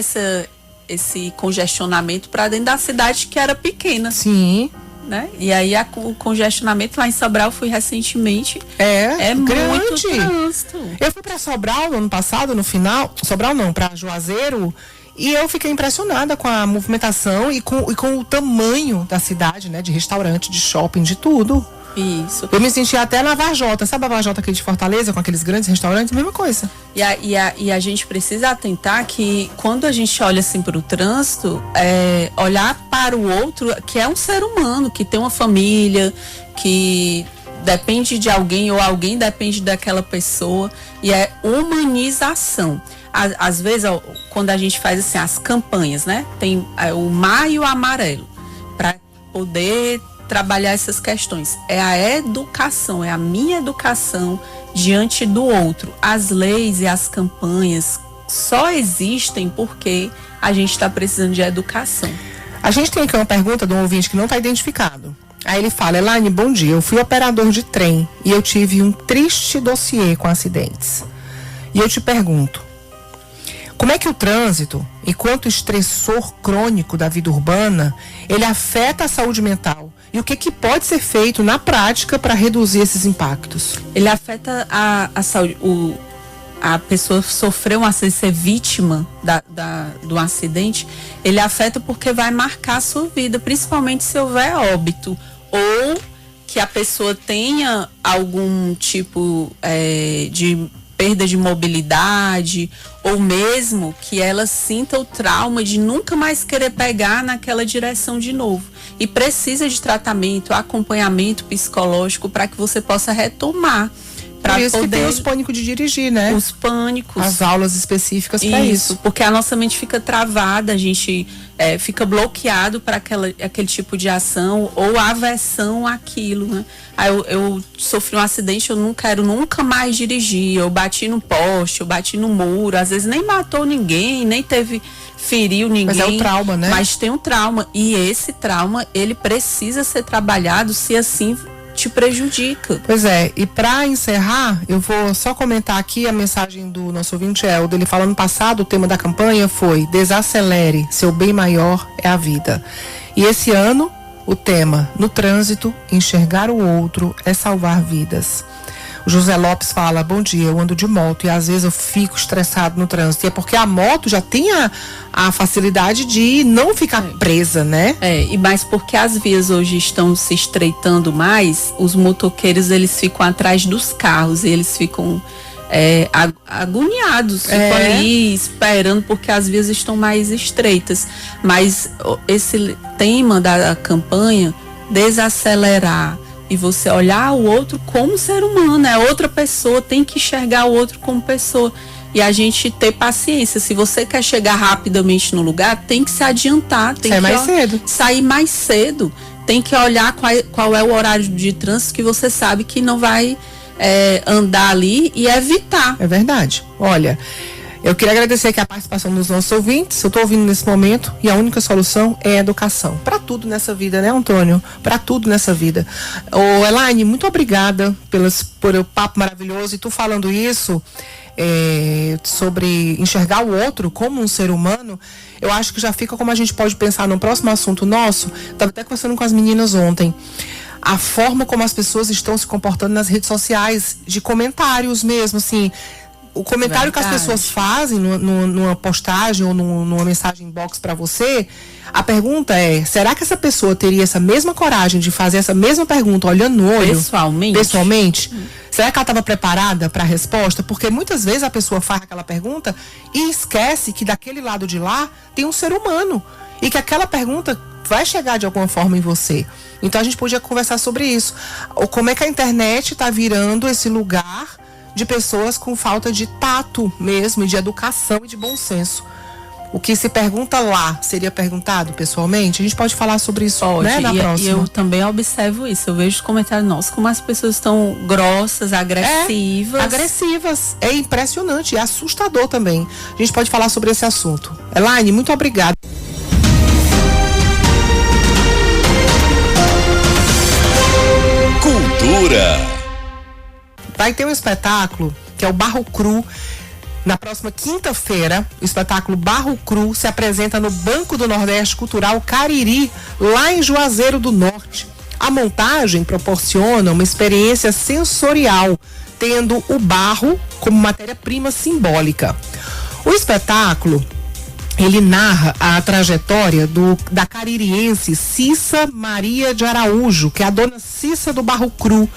esse congestionamento para dentro da cidade que era pequena. Sim. Né? E aí o congestionamento lá em Sobral, eu fui recentemente, é grande. Muito trânsito. Eu fui para Sobral no ano passado, no final, Sobral não, para Juazeiro, e eu fiquei impressionada com a movimentação e com o tamanho da cidade, né? De restaurante, de shopping, de tudo. Isso. Eu me senti até na Varjota, sabe a Varjota aqui de Fortaleza, com aqueles grandes restaurantes? Mesma coisa. E a gente precisa atentar que quando a gente olha assim para o trânsito, olhar para o outro, que é um ser humano, que tem uma família, que depende de alguém ou alguém depende daquela pessoa, e é humanização. Às vezes, quando a gente faz assim, as campanhas, né? Tem o Maio Amarelo, para poder trabalhar essas questões. É a educação, é a minha educação diante do outro. As leis e as campanhas só existem porque a gente está precisando de educação. A gente tem aqui uma pergunta de um ouvinte que não está identificado. Aí ele fala: Elaine, bom dia, eu fui operador de trem e eu tive um triste dossiê com acidentes. E eu te pergunto, como é que o trânsito, enquanto estressor crônico da vida urbana, ele afeta a saúde mental? E o que pode ser feito na prática para reduzir esses impactos? Ele afeta a saúde. A pessoa sofreu um acidente, ser vítima do acidente, ele afeta porque vai marcar a sua vida, principalmente se houver óbito. Ou que a pessoa tenha algum tipo de perda de mobilidade, ou mesmo que ela sinta o trauma de nunca mais querer pegar naquela direção de novo. E precisa de tratamento, acompanhamento psicológico para que você possa retomar. Por isso que tem os pânicos de dirigir, né? Os pânicos. As aulas específicas para isso. Porque a nossa mente fica travada, a gente fica bloqueado para aquele tipo de ação ou aversão àquilo, né? Aí eu sofri um acidente, eu não quero nunca mais dirigir, eu bati no poste, eu bati no muro, às vezes nem matou ninguém, nem feriu ninguém. Mas é um trauma, né? Mas tem um trauma, e esse trauma, ele precisa ser trabalhado, se assim te prejudica. Pois é, e para encerrar, eu vou só comentar aqui a mensagem do nosso ouvinte Eldo. Ele falou: ano passado o tema da campanha foi desacelere, seu bem maior é a vida. E esse ano o tema, no trânsito, enxergar o outro é salvar vidas. O José Lopes fala: bom dia, eu ando de moto e às vezes eu fico estressado no trânsito. E é porque a moto já tem a facilidade de não ficar presa, né? E mais porque as vias hoje estão se estreitando mais, os motoqueiros eles ficam atrás dos carros e eles ficam agoniados, ficam ali esperando porque as vias estão mais estreitas. Mas esse tema da campanha, desacelerar, e você olhar o outro como ser humano, é outra pessoa, tem que enxergar o outro como pessoa. E a gente ter paciência. Se você quer chegar rapidamente no lugar, tem que se adiantar, tem que sair mais cedo. Tem que olhar qual é o horário de trânsito que você sabe que não vai andar ali e evitar. É verdade. Olha, eu queria agradecer aqui a participação dos nossos ouvintes. Eu estou ouvindo nesse momento e a única solução é a educação. Para tudo nessa vida, né, Antônio? Para tudo nessa vida. Elaine, muito obrigada por o papo maravilhoso. E tu falando isso, sobre enxergar o outro como um ser humano, eu acho que já fica como a gente pode pensar no próximo assunto nosso. Estava até conversando com as meninas ontem. A forma como as pessoas estão se comportando nas redes sociais, de comentários mesmo, assim. O comentário que as pessoas fazem numa postagem ou numa mensagem inbox para você, a pergunta é, será que essa pessoa teria essa mesma coragem de fazer essa mesma pergunta olhando no olho? Pessoalmente? Será que ela estava preparada para a resposta? Porque muitas vezes a pessoa faz aquela pergunta e esquece que daquele lado de lá tem um ser humano e que aquela pergunta vai chegar de alguma forma em você. Então a gente podia conversar sobre isso. Ou como é que a internet está virando esse lugar de pessoas com falta de tato mesmo, e de educação e de bom senso. O que se pergunta lá seria perguntado pessoalmente? A gente pode falar sobre isso, né, na próxima. E eu também observo isso. Eu vejo os comentários nossos, como as pessoas estão grossas, agressivas. Agressivas. É impressionante, é assustador também. A gente pode falar sobre esse assunto. Elaine, muito obrigada. Cultura. Vai ter um espetáculo que é o Barro Cru. Na próxima quinta-feira, o espetáculo Barro Cru se apresenta no Banco do Nordeste Cultural Cariri, lá em Juazeiro do Norte. A montagem proporciona uma experiência sensorial, tendo o barro como matéria-prima simbólica. O espetáculo, ele narra a trajetória da caririense Cissa Maria de Araújo, que é a dona Cissa do Barro Cru.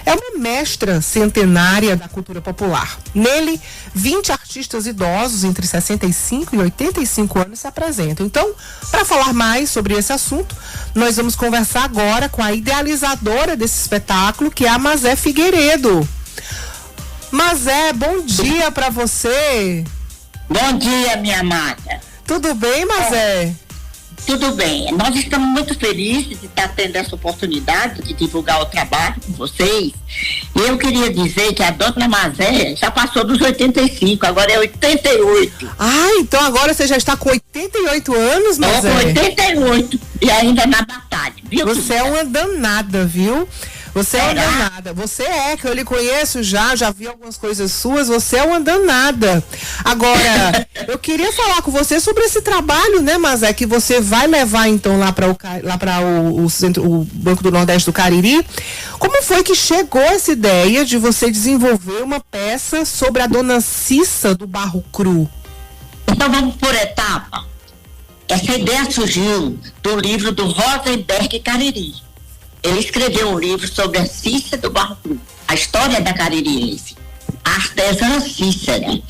É uma mestra centenária da cultura popular. Nele, 20 artistas idosos entre 65 e 85 anos se apresentam. Então, para falar mais sobre esse assunto, nós vamos conversar agora com a idealizadora desse espetáculo, que é a Mazé Figueiredo. Mazé, bom dia para você. Bom dia, minha amada. Tudo bem, Mazé? Tudo bem. Nós estamos muito felizes de estar tendo essa oportunidade de divulgar o trabalho com vocês. E eu queria dizer que a dona Mazé já passou dos 85, agora é 88. Ah, então agora você já está com 88 anos, Mazé? Com 88 e ainda na batalha, viu? Você é uma danada, viu? Você é uma danada. Você que eu lhe conheço já vi algumas coisas suas, você é uma danada. Agora, eu queria falar com você sobre esse trabalho, né, Mazé, que você vai levar então lá para o Banco do Nordeste do Cariri. Como foi que chegou essa ideia de você desenvolver uma peça sobre a dona Cissa do Barro Cru? Então vamos por etapa. Essa ideia surgiu do livro do Rosenberg Cariri. Ele escreveu um livro sobre a Cissa do Barro Cru, a história da caririense, a artesã Cícera.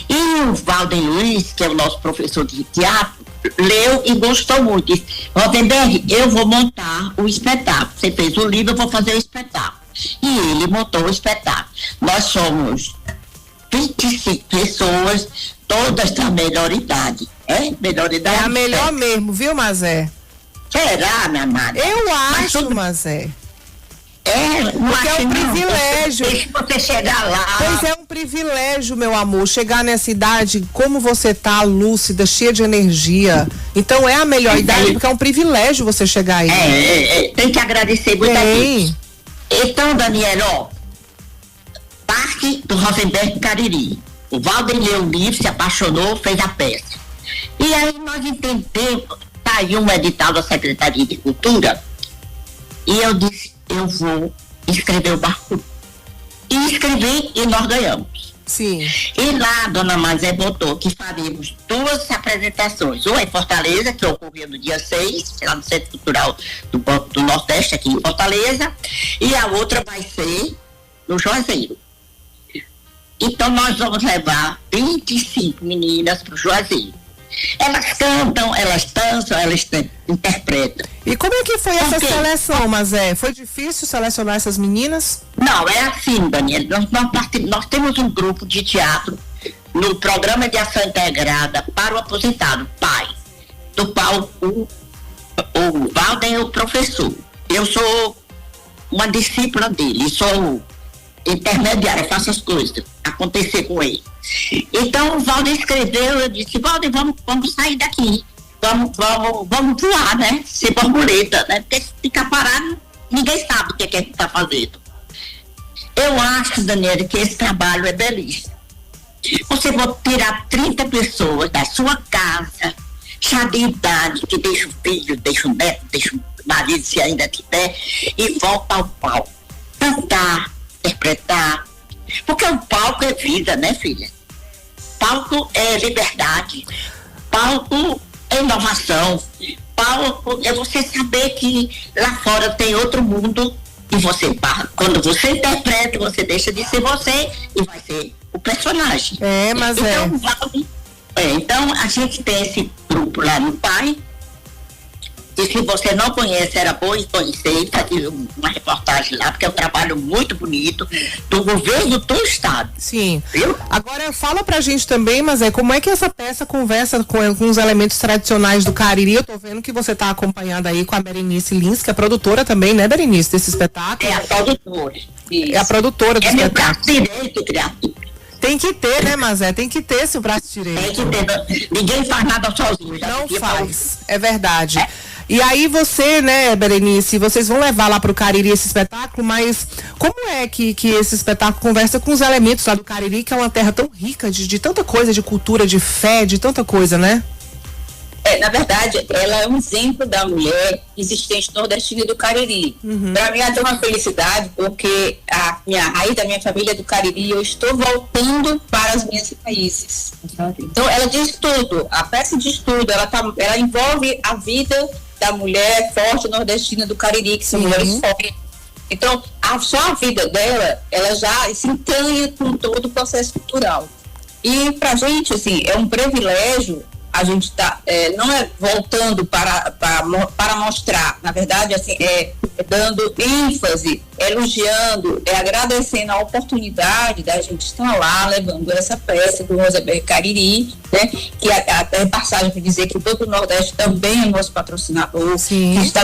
E o Valden Luiz, que é o nosso professor de teatro, leu e gostou muito. Disse, Rosenberg, eu vou montar o espetáculo. Você fez o livro, eu vou fazer o espetáculo. E ele montou o espetáculo. Nós somos 25 pessoas, todas da melhor idade. Melhor idade. É a melhor mesmo, viu, Mazé? Será, minha amada? Eu acho, Mazé. Porque é um privilégio. Deixa você chegar lá. Pois é um privilégio, meu amor, chegar nessa idade, como você tá, lúcida, cheia de energia. Então é a melhor idade, porque é um privilégio você chegar aí. Tem que agradecer muita gente. Então, Daniel, ó, Parque do Rosenberg Cariri. O Valden leu o livro, se apaixonou, fez a peça. E aí nós entendemos, tá aí um edital da Secretaria de Cultura, e eu disse, eu vou escrever o Barco. E escrevi e nós ganhamos. Sim. E lá a dona Mazé botou que faremos 2 apresentações. Uma em Fortaleza, que ocorreu no dia 6, lá no Centro Cultural do Nordeste, aqui em Fortaleza, e a outra vai ser no Juazeiro. Então nós vamos levar 25 meninas para o Juazeiro. Elas cantam, elas dançam, elas interpretam. E como é que foi essa seleção, Mazé? Foi difícil selecionar essas meninas? Não, é assim, Daniel. Nós temos um grupo de teatro no Programa de Ação Integrada para o Aposentado, PAI, do qual o Valden é o professor. Eu sou uma discípula dele, sou intermediária, faço as coisas acontecer com ele. Então o Valden escreveu, eu disse, Valden, vamos sair daqui, vamos voar, né? Ser borboleta, né? Porque se ficar parado, ninguém sabe o que é que está fazendo. Eu acho, Daniela, que esse trabalho é belíssimo. Você vai tirar 30 pessoas da sua casa, já de idade, que deixa o filho, deixa o neto, deixa o marido, se ainda tiver, e volta ao palco. Cantar, interpretar. Porque o palco é vida, né, filha? Palco é liberdade. Palco é inovação. Palco é você saber que lá fora tem outro mundo e você, quando você interpreta, você deixa de ser você e vai ser o personagem. Mas então a gente tem esse grupo lá no PAI, e se você não conhece, era bom conhecer, fazer uma reportagem lá, porque é um trabalho muito bonito do governo do estado. Sim. Viu? Agora fala pra gente também, mas como é que essa peça conversa com os elementos tradicionais do Cariri? Eu tô vendo que você tá acompanhada aí com a Berenice Lins, que é produtora também, né, Berenice, desse espetáculo? É a produtora. Isso. É a produtora do espetáculo. É meu braço direito, criatura. Tem que ter, né, Mazé? Tem que ter esse braço direito. Tem que ter. Ninguém faz nada sozinho. Não faz. É verdade. E aí você, né, Berenice, vocês vão levar lá pro Cariri esse espetáculo, mas como é que esse espetáculo conversa com os elementos lá do Cariri, que é uma terra tão rica de tanta coisa, de cultura, de fé, de tanta coisa, né? Na verdade, ela é um exemplo da mulher existente nordestina do Cariri. Para mim, ela é uma felicidade, porque a raiz da minha família é do Cariri e eu estou voltando para as minhas raízes. Então, ela diz tudo, a peça diz tudo, ela envolve a vida da mulher forte nordestina do Cariri, que são mulheres fortes. Então, só a vida dela, ela já se encanha com todo o processo cultural. E para a gente, assim, é um privilégio. A gente está, não é voltando para mostrar, na verdade, assim, dando ênfase, elogiando, agradecendo a oportunidade da gente estar lá levando essa peça do Rosenberg Cariri, né, que até passagem para dizer que todo o Nordeste também é nosso patrocinador, que está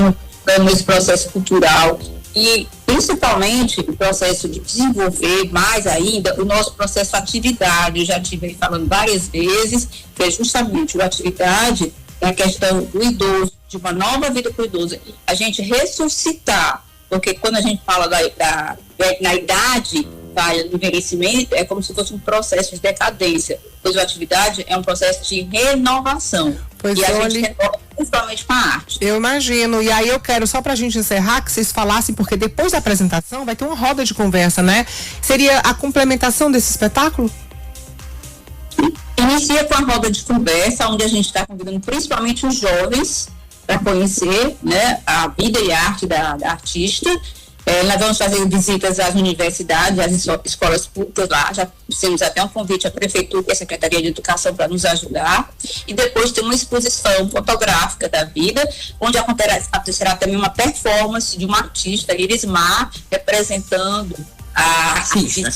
nesse processo cultural. E, principalmente, o processo de desenvolver mais ainda o nosso processo de atividade. Eu já estive falando várias vezes, que é justamente a atividade da questão do idoso, de uma nova vida para o idoso. A gente ressuscitar, porque quando a gente fala na idade, do envelhecimento, é como se fosse um processo de decadência. Pois a atividade é um processo de renovação. Pois e a gente renova principalmente com a arte. Eu imagino. E aí eu quero, só pra gente encerrar, que vocês falassem, porque depois da apresentação vai ter uma roda de conversa, né? Seria a complementação desse espetáculo? Inicia com a roda de conversa, onde a gente está convidando principalmente os jovens para conhecer, né, a vida e a arte da artista. Nós vamos fazer visitas às universidades, às escolas públicas lá, já fizemos até um convite à Prefeitura e à Secretaria de Educação para nos ajudar, e depois tem uma exposição fotográfica da vida, onde acontecerá também uma performance de uma artista, Irismar, representando a artista,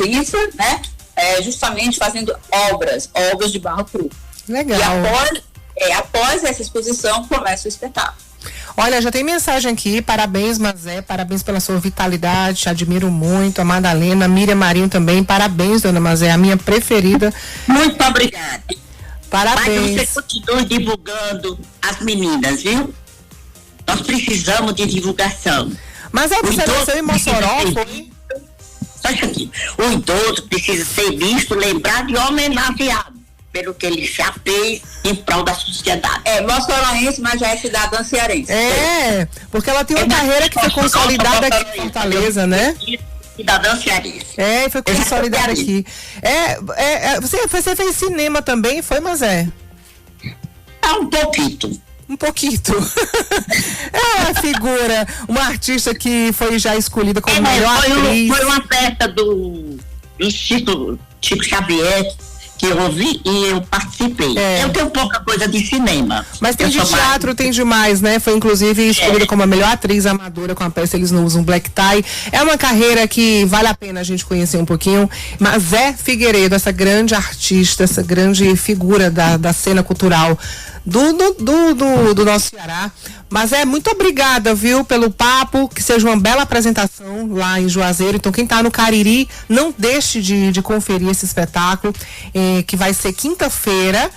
né? Justamente fazendo obras de barro cru. Legal. E após essa exposição começa o espetáculo. Olha, já tem mensagem aqui, parabéns, Mazé, parabéns pela sua vitalidade, te admiro muito, a Madalena, a Miriam Marinho também, parabéns, dona Mazé, a minha preferida. Muito obrigada. Parabéns. Mas você continue divulgando as meninas, viu? Nós precisamos de divulgação. Mas você nasceu em Mossoró, foi? Só isso aqui, o idoso precisa ser visto, lembrado e homenageado pelo que ele já fez em prol da sociedade. Moçoroense, mas já é cidadã cearense. Porque ela tem uma carreira que foi consolidada aqui em Fortaleza, né? Cidadã cearense. Foi consolidada aqui. Você fez cinema também, foi, Mazé? Um pouquinho. Um pouquinho. É uma figura, uma artista que foi já escolhida como melhor atriz. Foi uma festa do Chico Xavier, que eu ouvi e eu participei. Eu tenho pouca coisa de cinema. Mas tem de teatro, tem demais, né? Foi inclusive escolhida como a melhor atriz amadora com a peça Eles Não Usam Black Tie. É uma carreira que vale a pena a gente conhecer um pouquinho. Mas Zé Figueiredo, essa grande artista, essa grande figura da cena cultural do nosso Ceará. Mas muito obrigada, viu, pelo papo, que seja uma bela apresentação lá em Juazeiro. Então quem tá no Cariri, não deixe de conferir esse espetáculo, que vai ser quinta-feira.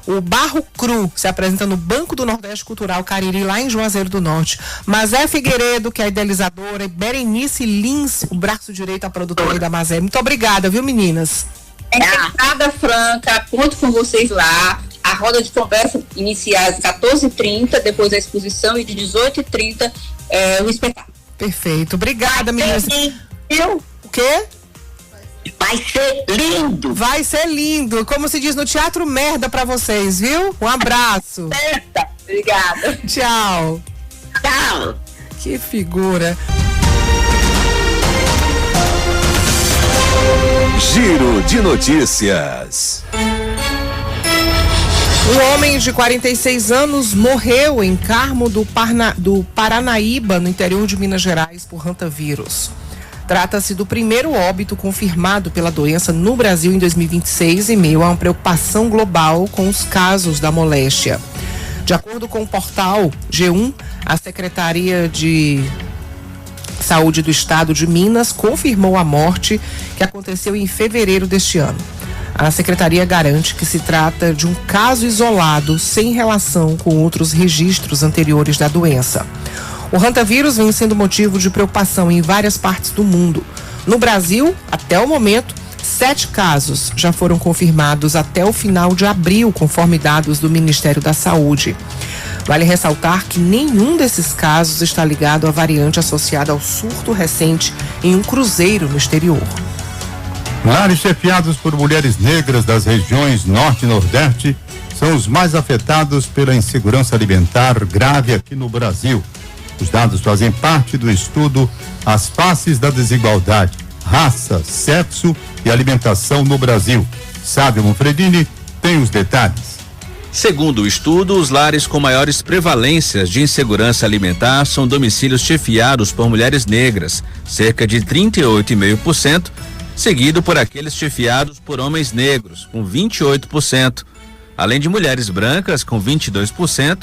O Barro Cru se apresenta no Banco do Nordeste Cultural Cariri, lá em Juazeiro do Norte. Mazé Figueiredo, que é a idealizadora, e Berenice Lins, o braço direito, a produtora da Mazé. Muito obrigada, viu, meninas? Entrada franca, conto com vocês lá. A roda de conversa inicia às 14h30, depois da exposição, e de 18h30 o espetáculo. Perfeito. Obrigada, meninas. O quê? Vai ser lindo. Vai ser lindo. Como se diz no Teatro Merda pra vocês, viu? Um abraço. Obrigada. Tchau. Tchau. Que figura. Giro de notícias. Um homem de 46 anos morreu em Carmo do Paranaíba, no interior de Minas Gerais, por hantavírus. Trata-se do primeiro óbito confirmado pela doença no Brasil em 2026, em meio a uma preocupação global com os casos da moléstia. De acordo com o portal G1, a Secretaria de Saúde do Estado de Minas confirmou a morte, que aconteceu em fevereiro deste ano. A secretaria garante que se trata de um caso isolado, sem relação com outros registros anteriores da doença. O hantavírus vem sendo motivo de preocupação em várias partes do mundo. No Brasil, até o momento, 7 casos já foram confirmados até o final de abril, conforme dados do Ministério da Saúde. Vale ressaltar que nenhum desses casos está ligado à variante associada ao surto recente em um cruzeiro no exterior. Lares chefiados por mulheres negras das regiões Norte e Nordeste são os mais afetados pela insegurança alimentar grave aqui no Brasil. Os dados fazem parte do estudo As Faces da Desigualdade, Raça, Sexo e Alimentação no Brasil. Sábio Manfredini tem os detalhes. Segundo o estudo, os lares com maiores prevalências de insegurança alimentar são domicílios chefiados por mulheres negras, cerca de 38,5%, seguido por aqueles chefiados por homens negros, com 28%, além de mulheres brancas, com 22%,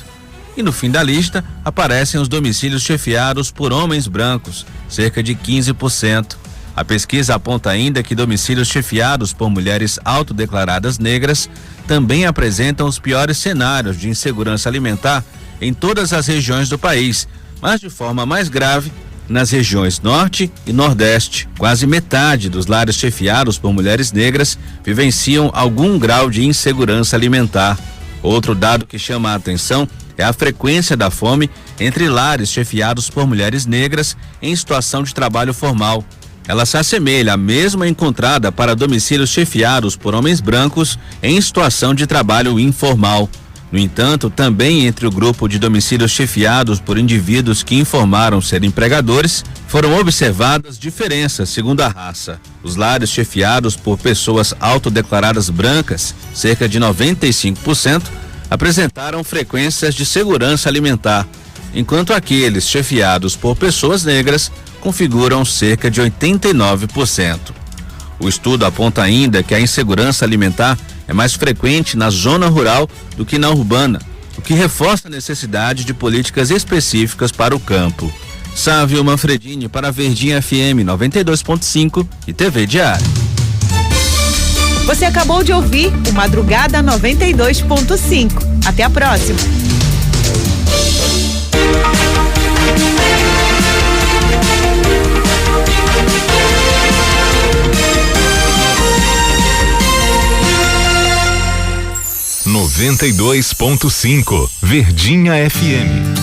e no fim da lista aparecem os domicílios chefiados por homens brancos, cerca de 15%. A pesquisa aponta ainda que domicílios chefiados por mulheres autodeclaradas negras também apresentam os piores cenários de insegurança alimentar em todas as regiões do país, mas de forma mais grave nas regiões Norte e Nordeste. Quase metade dos lares chefiados por mulheres negras vivenciam algum grau de insegurança alimentar. Outro dado que chama a atenção é a frequência da fome entre lares chefiados por mulheres negras em situação de trabalho formal. Ela se assemelha à mesma encontrada para domicílios chefiados por homens brancos em situação de trabalho informal. No entanto, também entre o grupo de domicílios chefiados por indivíduos que informaram ser empregadores, foram observadas diferenças segundo a raça. Os lares chefiados por pessoas autodeclaradas brancas, cerca de 95%, apresentaram frequências de segurança alimentar, enquanto aqueles chefiados por pessoas negras configuram cerca de 89%. O estudo aponta ainda que a insegurança alimentar é mais frequente na zona rural do que na urbana, o que reforça a necessidade de políticas específicas para o campo. Sávio Manfredini para Verdinha FM 92.5 e TV Diário. Você acabou de ouvir o Madrugada 92.5. Até a próxima. (92.5) Verdinha FM.